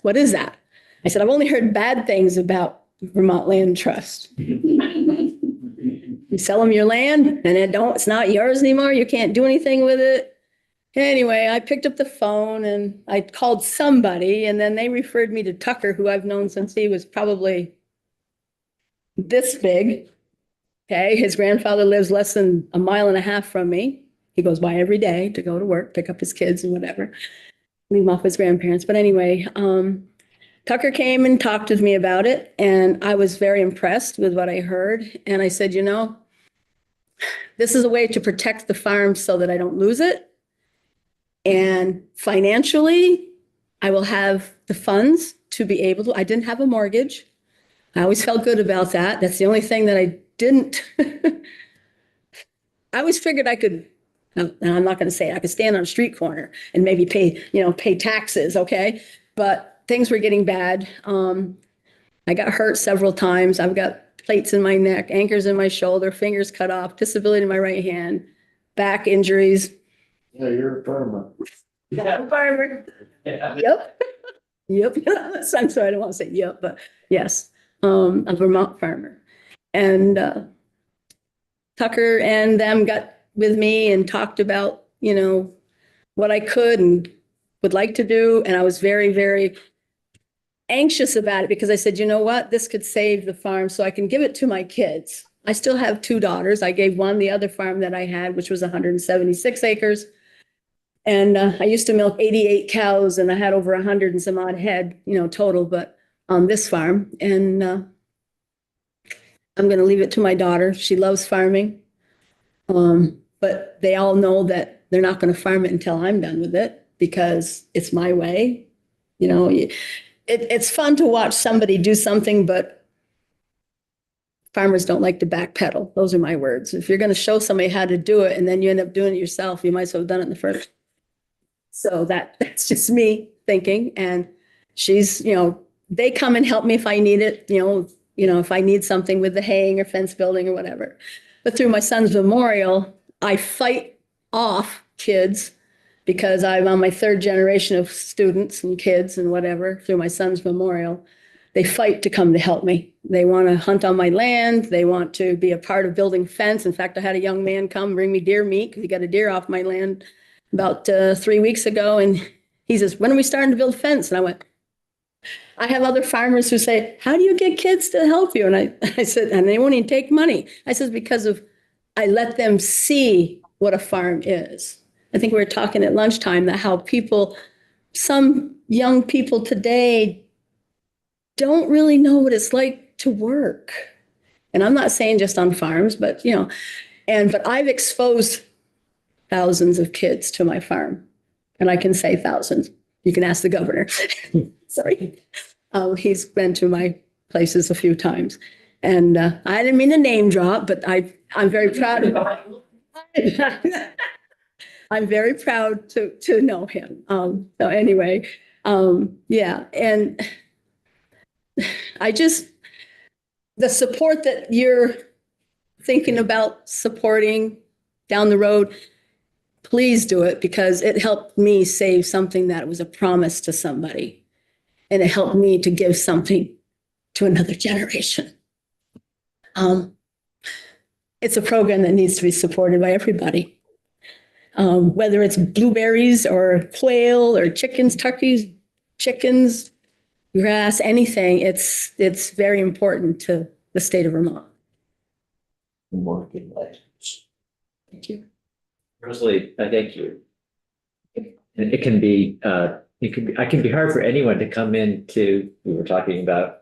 what is that? I said, I've only heard bad things about Vermont Land Trust. You sell them your land and it's not yours anymore. You can't do anything with it. Anyway, I picked up the phone and I called somebody, and then they referred me to Tucker, who I've known since he was probably this big. Okay, his grandfather lives less than 1.5 miles from me. He goes by every day to go to work, pick up his kids and whatever, leave him off with his grandparents. But anyway, Tucker came and talked with me about it, and I was very impressed with what I heard. And I said, this is a way to protect the farm so that I don't lose it. And financially, I will have the funds to be able to. I didn't have a mortgage. I always felt good about that. That's the only thing that I didn't. I always figured I could, and I'm not going to say it, I could stand on a street corner and maybe pay taxes, okay? But things were getting bad. I got hurt several times. I've got plates in my neck, anchors in my shoulder, fingers cut off, disability in my right hand, back injuries. Yeah, you're a farmer. Yeah, farmer. Yeah. Yep. Yep. I'm sorry, I don't want to say yep, but yes, a Vermont farmer. And Tucker and them got with me and talked about, what I could and would like to do. And I was very, very anxious about it because I said, you know what, this could save the farm so I can give it to my kids. I still have 2 daughters. I gave one the other farm that I had, which was 176 acres. And I used to milk 88 cows, and I had over 100 and some odd head, total, but on this farm. And I'm going to leave it to my daughter. She loves farming. But they all know that they're not going to farm it until I'm done with it because it's my way. It's fun to watch somebody do something, but farmers don't like to backpedal. Those are my words. If you're going to show somebody how to do it and then you end up doing it yourself, you might as well have done it in the first. So that's just me thinking. And she's, they come and help me if I need it, if I need something with the haying or fence building or whatever. But through my son's memorial, I fight off kids because I'm on my 3rd generation of students and kids and whatever through my son's memorial. They fight to come to help me. They want to hunt on my land. They want to be a part of building fence. In fact, I had a young man come bring me deer meat because he got a deer off my land about 3 weeks ago. And he says, when are we starting to build fence? And I went, I have other farmers who say, how do you get kids to help you? And I said, and they won't even take money. I said, because I let them see what a farm is. I think we were talking at lunchtime that how some young people today don't really know what it's like to work. And I'm not saying just on farms, but, but I've exposed thousands of kids to my farm. And I can say thousands. You can ask the governor. Sorry. He's been to my places a few times. And I didn't mean to name drop, but I'm very proud of it. I'm very proud to know him. So anyway, yeah. And the support that you're thinking about supporting down the road, please do it because it helped me save something that was a promise to somebody. And it helped me to give something to another generation. And it's a program that needs to be supported by everybody. Whether it's blueberries or quail or chickens, turkeys, chickens, grass, anything, it's very important to the state of Vermont. Thank you. Rosalie, thank you. And it can be hard for anyone to come into, we were talking about,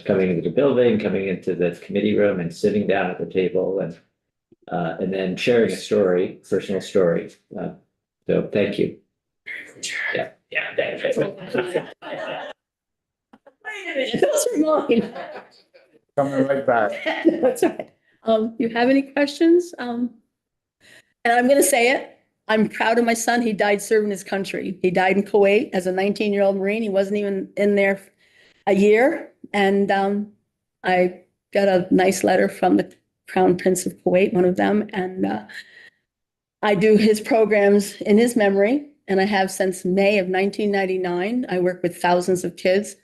coming into the building, coming into the committee room and sitting down at the table and then sharing a story, personal story. So thank you. Yeah, thank you. Those are mine. Coming right back. That's right. You have any questions? And I'm going to say it. I'm proud of my son. He died serving his country. He died in Kuwait as a 19-year-old Marine. He wasn't even in there a year. And I got a nice letter from the Crown Prince of Kuwait, one of them. And I do his programs in his memory. And I have since May of 1999. I work with thousands of kids,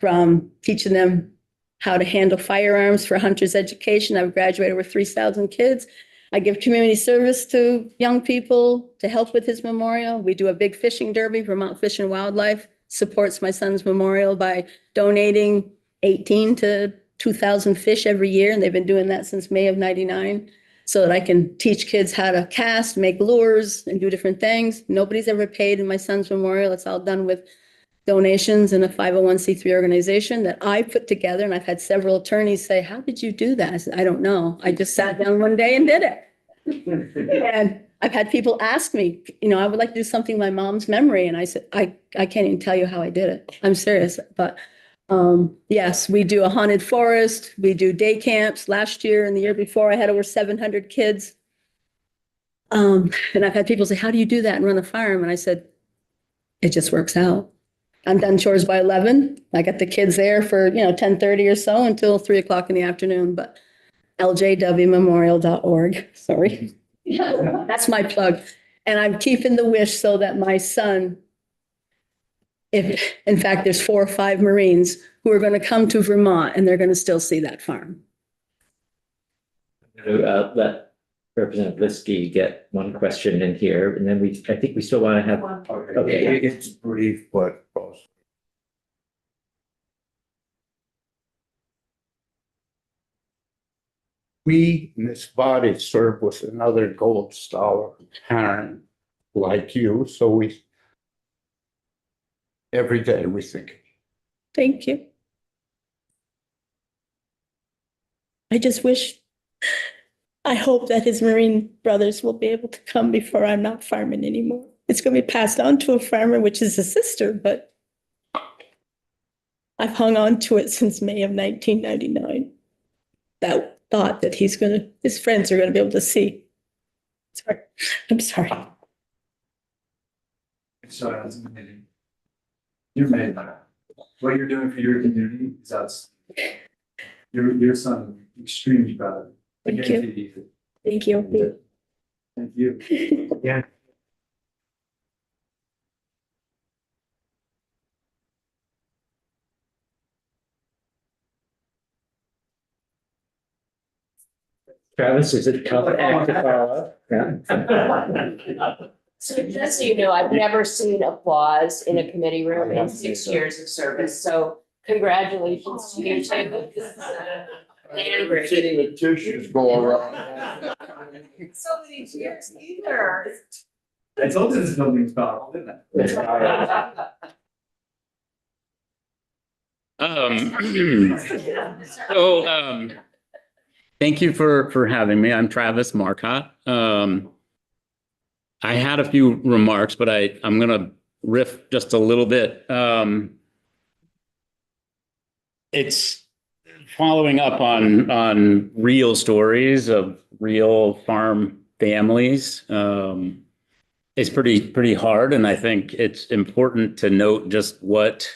from teaching them how to handle firearms for hunters education. I've graduated over 3,000 kids. I give community service to young people to help with his memorial. We do a big fishing derby. Vermont Fish and Wildlife supports my son's memorial by donating 18 to 2,000 fish every year. And they've been doing that since May of 99, so that I can teach kids how to cast, make lures, and do different things. Nobody's ever paid in my son's memorial. It's all done with donations in a 501c3 organization that I put together. And I've had several attorneys say, how did you do that? I said, I don't know. I just sat down one day and did it. And I've had people ask me, I would like to do something in my mom's memory. And I said, I can't even tell you how I did it. I'm serious. But yes, we do a haunted forest. We do day camps. Last year and the year before, I had over 700 kids. And I've had people say, how do you do that and run a farm? And I said, it just works out. I'm done chores by 11. I got the kids there for, 10:30 or so until 3:00 in the afternoon, but ljwmemorial.org, sorry. That's my plug. And I'm keeping the wish so that my son, if in fact there's 4 or 5 Marines who are going to come to Vermont and they're going to still see that farm. Let Representative Liskey get one question in here, and then I think we still want to have. Okay. It's brief, but. We in this body serve with another gold star parent like you, so every day we think. Thank you. I hope that his Marine brothers will be able to come before I'm not farming anymore. It's going to be passed on to a farmer, which is a sister, but I've hung on to it since May of 1999. That thought that his friends are going to be able to see. Sorry, I'm sorry. So that's amazing. You're made that. What you're doing for your community is outstanding. Your son is extremely proud. Thank you. Thank you. Thank you. Yeah. Travis, is it tough to act to follow? Yeah. So just so you know, I've never seen applause in a committee room in 6 years of service, so congratulations to you too. Sitting with tissues go around. So many cheers either. I told you this building's powerful, didn't I? Thank you for having me. I'm Travis Marcotte. I had a few remarks, but I'm gonna riff just a little bit. It's following up on real stories of real farm families. It's pretty hard, and I think it's important to note just what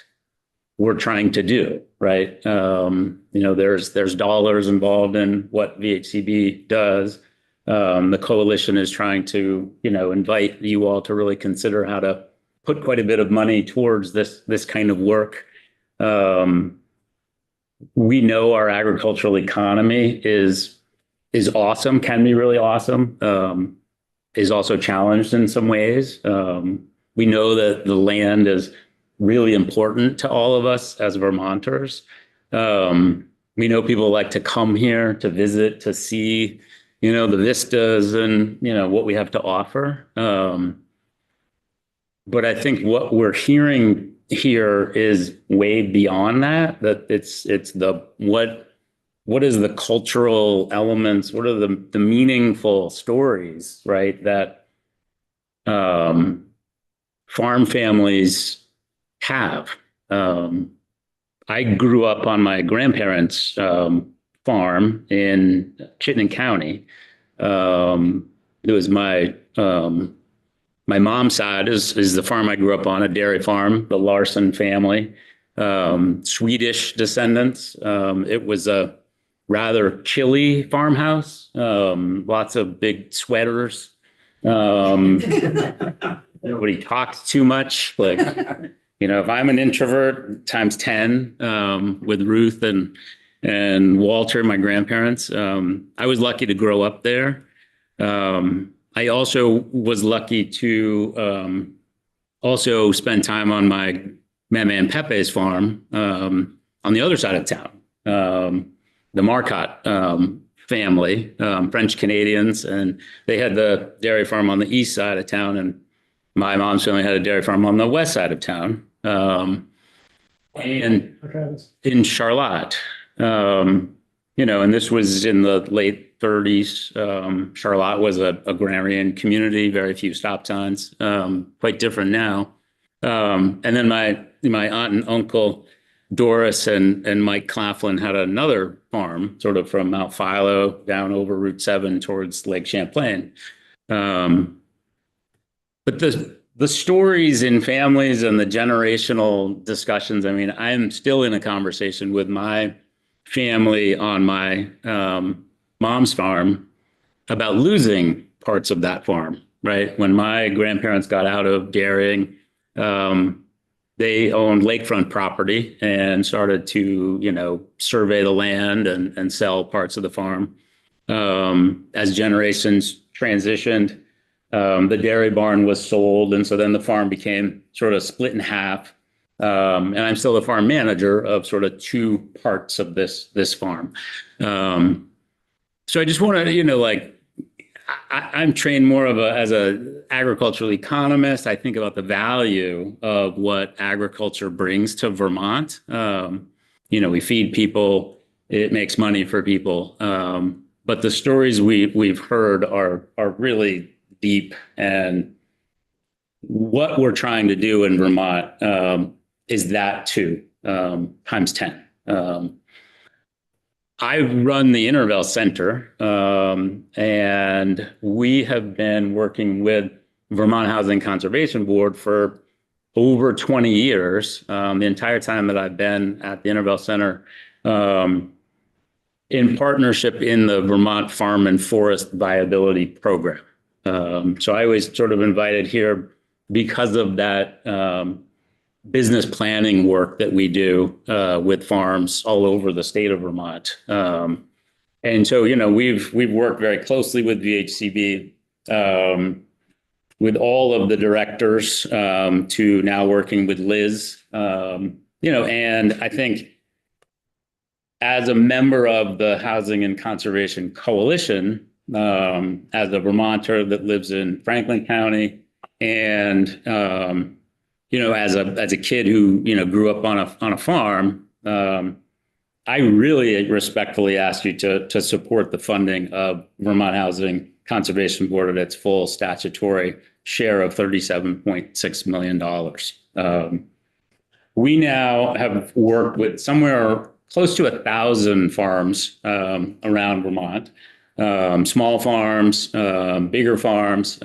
we're trying to do, right? There's dollars involved in what VHCB does. The coalition is trying to, invite you all to really consider how to put quite a bit of money towards this kind of work. We know our agricultural economy is is awesome, can be really awesome, is also challenged in some ways. We know that the land is really important to all of us as Vermonters. We know people like to come here to visit, to see, the vistas and, what we have to offer. But I think what we're hearing here is way beyond that, it's what is the cultural elements, what are the meaningful stories, right, that farm families have. I grew up on my grandparents' farm in Chittenden County. It was my mom's side is the farm I grew up on, a dairy farm, the Larson family, Swedish descendants. It was a rather chilly farmhouse, lots of big sweaters. Nobody talked too much. Like, if I'm an introvert times 10, with Ruth and Walter, my grandparents, I was lucky to grow up there. I also was lucky to also spend time on my Mama and Pepe's farm on the other side of town, the Marcotte family, French Canadians, and they had the dairy farm on the east side of town, and my mom's family had a dairy farm on the west side of town, and in Charlotte. And this was in the late 30s. Charlotte was a agrarian community, very few stop signs, quite different now. And then my aunt and uncle, Doris and Mike Claflin, had another farm sort of from Mount Philo down over Route 7 towards Lake Champlain. But the stories in families and the generational discussions, I'm still in a conversation with my family on my mom's farm about losing parts of that farm, right? When my grandparents got out of dairying, they owned lakefront property and started to, survey the land and sell parts of the farm. As generations transitioned, the dairy barn was sold. And so then the farm became sort of split in half. And I'm still the farm manager of sort of two parts of this farm. So I just want to, I'm trained more as a agricultural economist. I think about the value of what agriculture brings to Vermont. We feed people, it makes money for people. But the stories we've heard are really deep, and what we're trying to do in Vermont is that too, times 10. I run the Intervale Center, and we have been working with Vermont Housing Conservation Board for over 20 years, the entire time that I've been at the Intervale Center, in partnership in the Vermont Farm and Forest Viability Program. So I was sort of invited here because of that business planning work that we do with farms all over the state of Vermont. And so, we've worked very closely with VHCB, with all of the directors, to now working with Liz, and I think as a member of the Housing and Conservation Coalition, as a Vermonter that lives in Franklin County, and as a kid who grew up on a farm, I really respectfully ask you to support the funding of Vermont Housing Conservation Board at its full statutory share of $37.6 million. We now have worked with somewhere close to 1,000 farms around Vermont, small farms, bigger farms,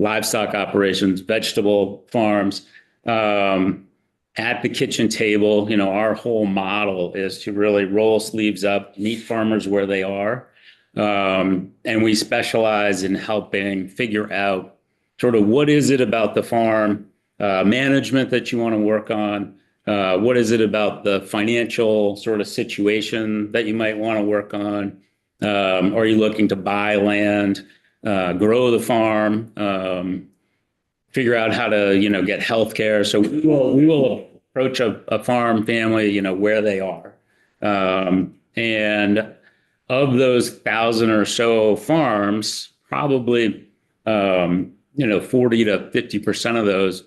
livestock operations, vegetable farms. At the kitchen table, our whole model is to really roll sleeves up, meet farmers where they are. And we specialize in helping figure out sort of what is it about the farm management that you want to work on? What is it about the financial sort of situation that you might want to work on? Are you looking to buy land, grow the farm, figure out how to, get healthcare? So we will approach a farm family, where they are. And of those 1,000 or so farms, probably, 40 to 50% of those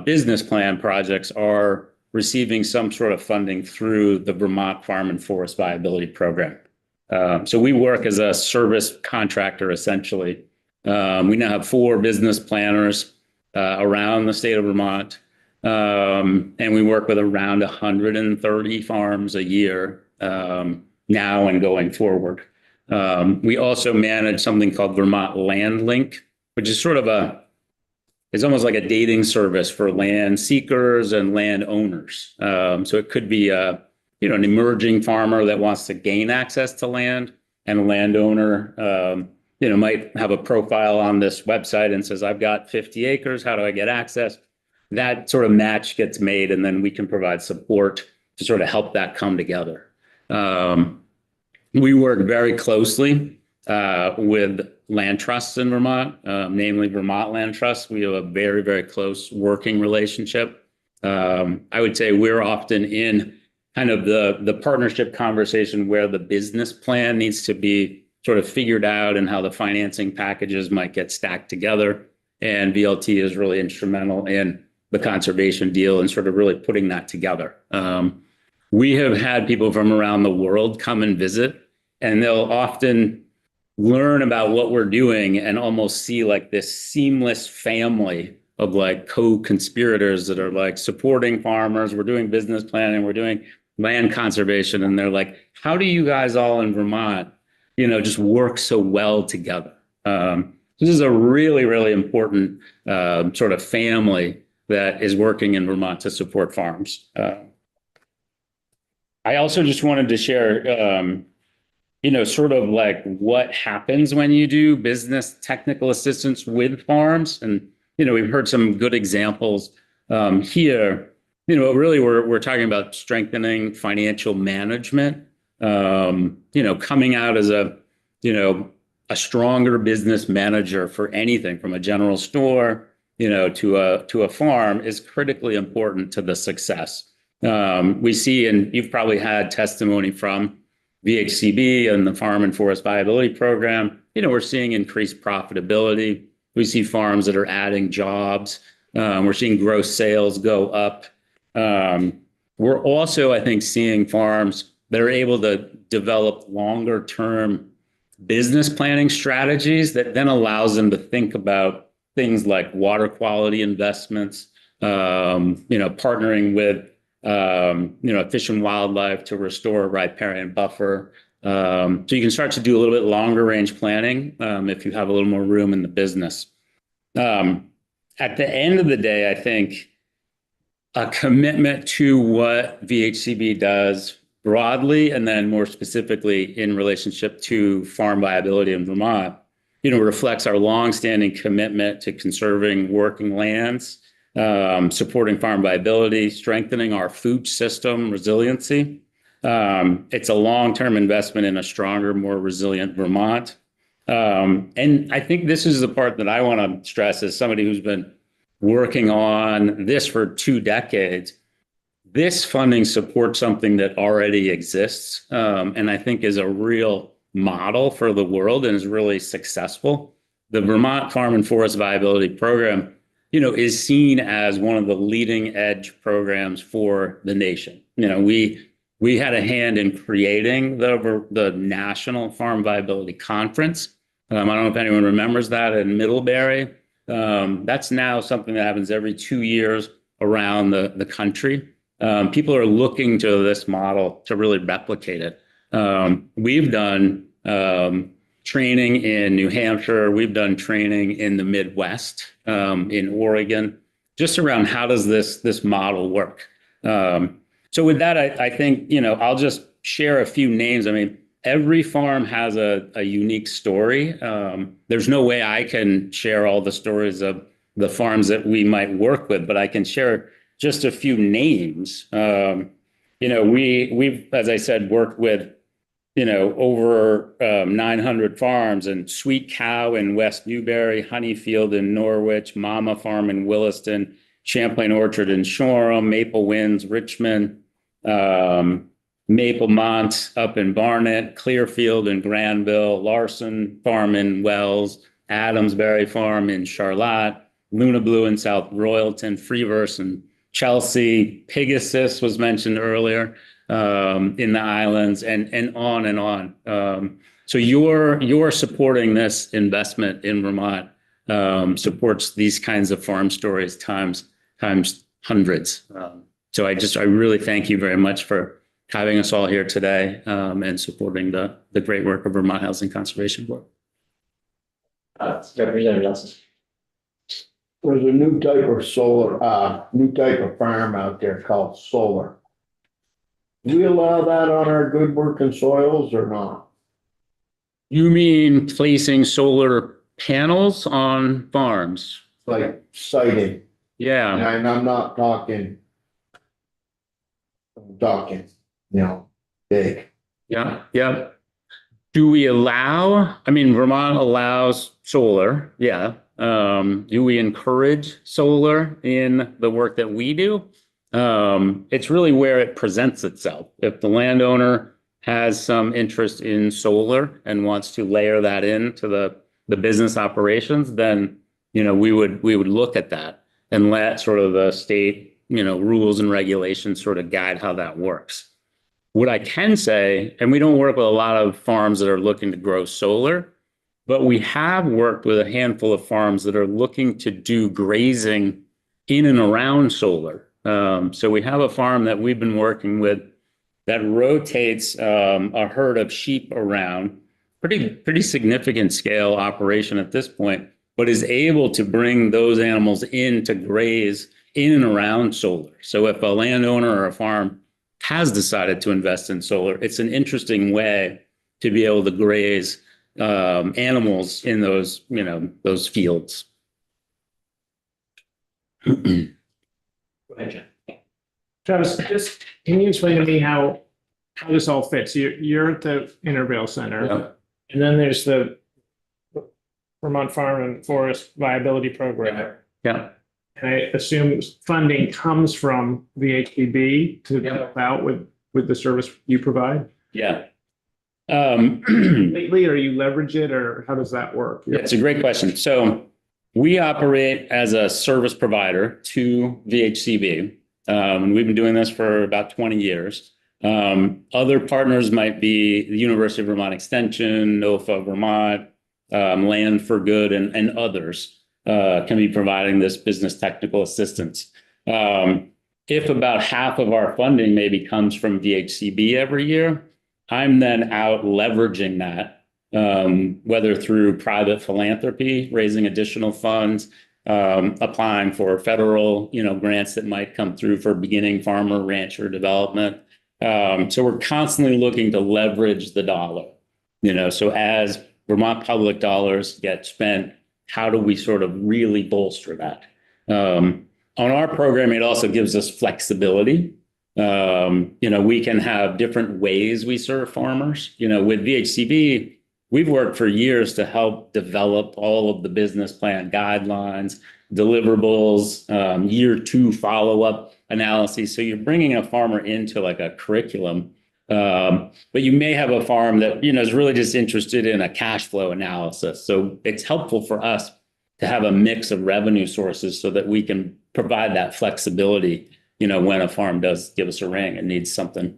business plan projects are receiving some sort of funding through the Vermont Farm and Forest Viability Program. So we work as a service contractor, essentially. We now have 4 business planners around the state of Vermont, and we work with around 130 farms a year now and going forward. We also manage something called Vermont Land Link, which is sort of it's almost like a dating service for land seekers and land owners. So it could be an emerging farmer that wants to gain access to land, and a landowner, might have a profile on this website and says, I've got 50 acres, how do I get access? That sort of match gets made, and then we can provide support to sort of help that come together. We work very closely with land trusts in Vermont, namely Vermont Land Trust. We have a very, very close working relationship. I would say we're often in kind of the partnership conversation where the business plan needs to be sort of figured out and how the financing packages might get stacked together. And VLT is really instrumental in the conservation deal and sort of really putting that together. We have had people from around the world come and visit, and they'll often learn about what we're doing and almost see like this seamless family of like co-conspirators that are like supporting farmers. We're doing business planning, we're doing land conservation. And they're like, how do you guys all in Vermont, just work so well together? This is a really, really important sort of family that is working in Vermont to support farms. I also just wanted to share, sort of like what happens when you do business technical assistance with farms. And, we've heard some good examples here. Really we're talking about strengthening financial management, coming out as a stronger business manager for anything from a general store, to a farm is critically important to the success. We see, and you've probably had testimony from VHCB and the Farm and Forest Viability Program, we're seeing increased profitability. We see farms that are adding jobs. We're seeing gross sales go up. We're also, I think, seeing farms that are able to develop longer term business planning strategies that then allows them to think about things like water quality investments, partnering with Fish and Wildlife to restore a riparian buffer. So you can start to do a little bit longer range planning if you have a little more room in the business. At the end of the day, I think a commitment to what VHCB does broadly, and then more specifically in relationship to farm viability in Vermont, reflects our longstanding commitment to conserving working lands, supporting farm viability, strengthening our food system resiliency. It's a long-term investment in a stronger, more resilient Vermont. And I think this is the part that I want to stress as somebody who's been working on this for 2 decades. This funding supports something that already exists, and I think is a real model for the world and is really successful. The Vermont Farm and Forest Viability Program, is seen as one of the leading edge programs for the nation. We had a hand in creating the National Farm Viability Conference. I don't know if anyone remembers that in Middlebury. That's now something that happens every 2 years around the country. People are looking to this model to really replicate it. We've done training in New Hampshire. We've done training in the Midwest, in Oregon, just around how does this model work. So with that, I think, I'll just share a few names. I mean, every farm has a unique story. There's no way I can share all the stories of the farms that we might work with, but I can share just a few names. We've, as I said, worked with, over 900 farms, and Sweet Cow in West Newbury, Honeyfield in Norwich, Mama Farm in Williston, Champlain Orchard in Shoreham, Maple Winds, Richmond, Maple Mont up in Barnet, Clearfield in Granville, Larson Farm in Wells, Adamsbury Farm in Charlotte, Luna Blue in South Royalton, Freeverse in Chelsea, Pegasus was mentioned earlier in the islands, and on and on. So you're supporting this investment in Vermont, supports these kinds of farm stories times hundreds. So I really thank you very much for having us all here today, and supporting the great work of Vermont Housing Conservation Board. Representative Nelson. There's a new type of new type of farm out there called solar. Do we allow that on our good working soils or not? You mean placing solar panels on farms? Like siting? Yeah. And I'm not talking, big. Yeah, yeah. Do we allow, Vermont allows solar, yeah. Do we encourage solar in the work that we do? It's really where it presents itself. If the landowner has some interest in solar and wants to layer that into the business operations, then, we would look at that and let sort of the state, rules and regulations sort of guide how that works. What I can say, and we don't work with a lot of farms that are looking to grow solar, but we have worked with a handful of farms that are looking to do grazing in and around solar. So we have a farm that we've been working with that rotates a herd of sheep around, pretty significant scale operation at this point, but is able to bring those animals in to graze in and around solar. So if a landowner or a farm has decided to invest in solar, it's an interesting way to be able to graze animals in those, those fields. Go ahead, John. Travis, just can you explain to me how this all fits? You're at the Intervale Center, Yeah. and then there's the Vermont Farm and Forest Viability Program. Yeah. And I assume funding comes from the HPB to help out with the service you provide? Yeah. Lately, or you leverage it, or how does that work? Yeah, it's a great question. So we operate as a service provider to VHCB. We've been doing this for about 20 years. Other partners might be the University of Vermont Extension, NOFA Vermont, Land for Good, and others can be providing this business technical assistance. If about half of our funding maybe comes from VHCB every year, I'm then out leveraging that, whether through private philanthropy, raising additional funds, applying for federal, grants that might come through for beginning farmer rancher development. So we're constantly looking to leverage the dollar, so as Vermont public dollars get spent, how do we sort of really bolster that? On our program, it also gives us flexibility. We can have different ways we serve farmers. With VHCB, we've worked for years to help develop all of the business plan guidelines, deliverables, year 2 follow-up analyses. So you're bringing a farmer into like a curriculum, but you may have a farm that, is really just interested in a cash flow analysis. So it's helpful for us to have a mix of revenue sources so that we can provide that flexibility, when a farm does give us a ring and needs something.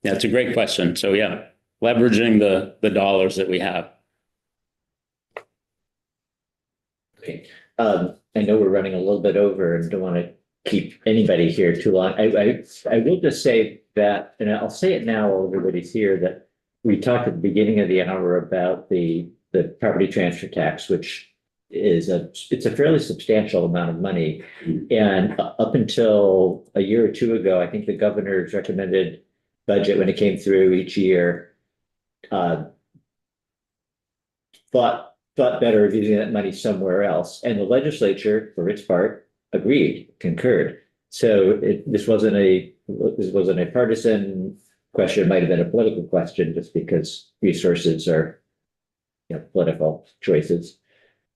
Yeah, it's a great question. So yeah, leveraging the dollars that we have. Okay. I know we're running a little bit over and don't want to keep anybody here too long. I will just say that, and I'll say it now while everybody's here, that we talked at the beginning of the hour about the property transfer tax, which is it's a fairly substantial amount of money. And up until a year or two ago, I think the governor's recommended budget when it came through each year thought better of using that money somewhere else. And the legislature, for its part, agreed, concurred. So this wasn't a partisan question might have been a political question just because resources are, political choices.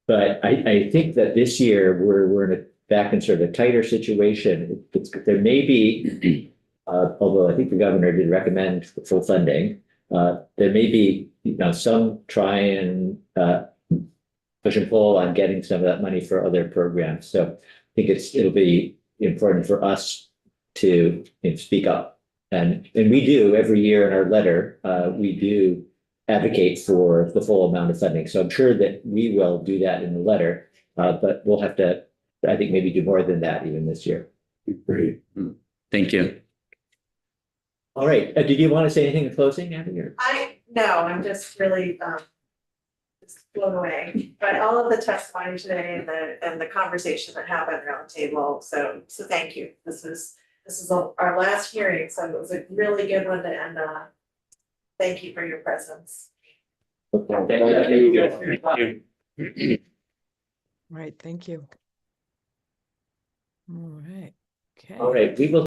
But I think that this year we're in back in sort of a tighter situation. There may be, although I think the governor did recommend full funding, there may be, some try and push and pull on getting some of that money for other programs. So I think it'll be important for us to speak up. And we do every year in our letter, we do advocate for the full amount of funding. So I'm sure that we will do that in the letter, but we'll have to, I think, maybe do more than that even this year. Great. Thank you. All right. Did you want to say anything in closing, Abby? Or? No, I'm just really just blown away by all of the testimony today and the conversation that happened around the table. So thank you. This is our last hearing, so it was a really good one to end on. Thank you for your presence. Thank you. Thank you. Right, thank you. All right. Okay. All right. We will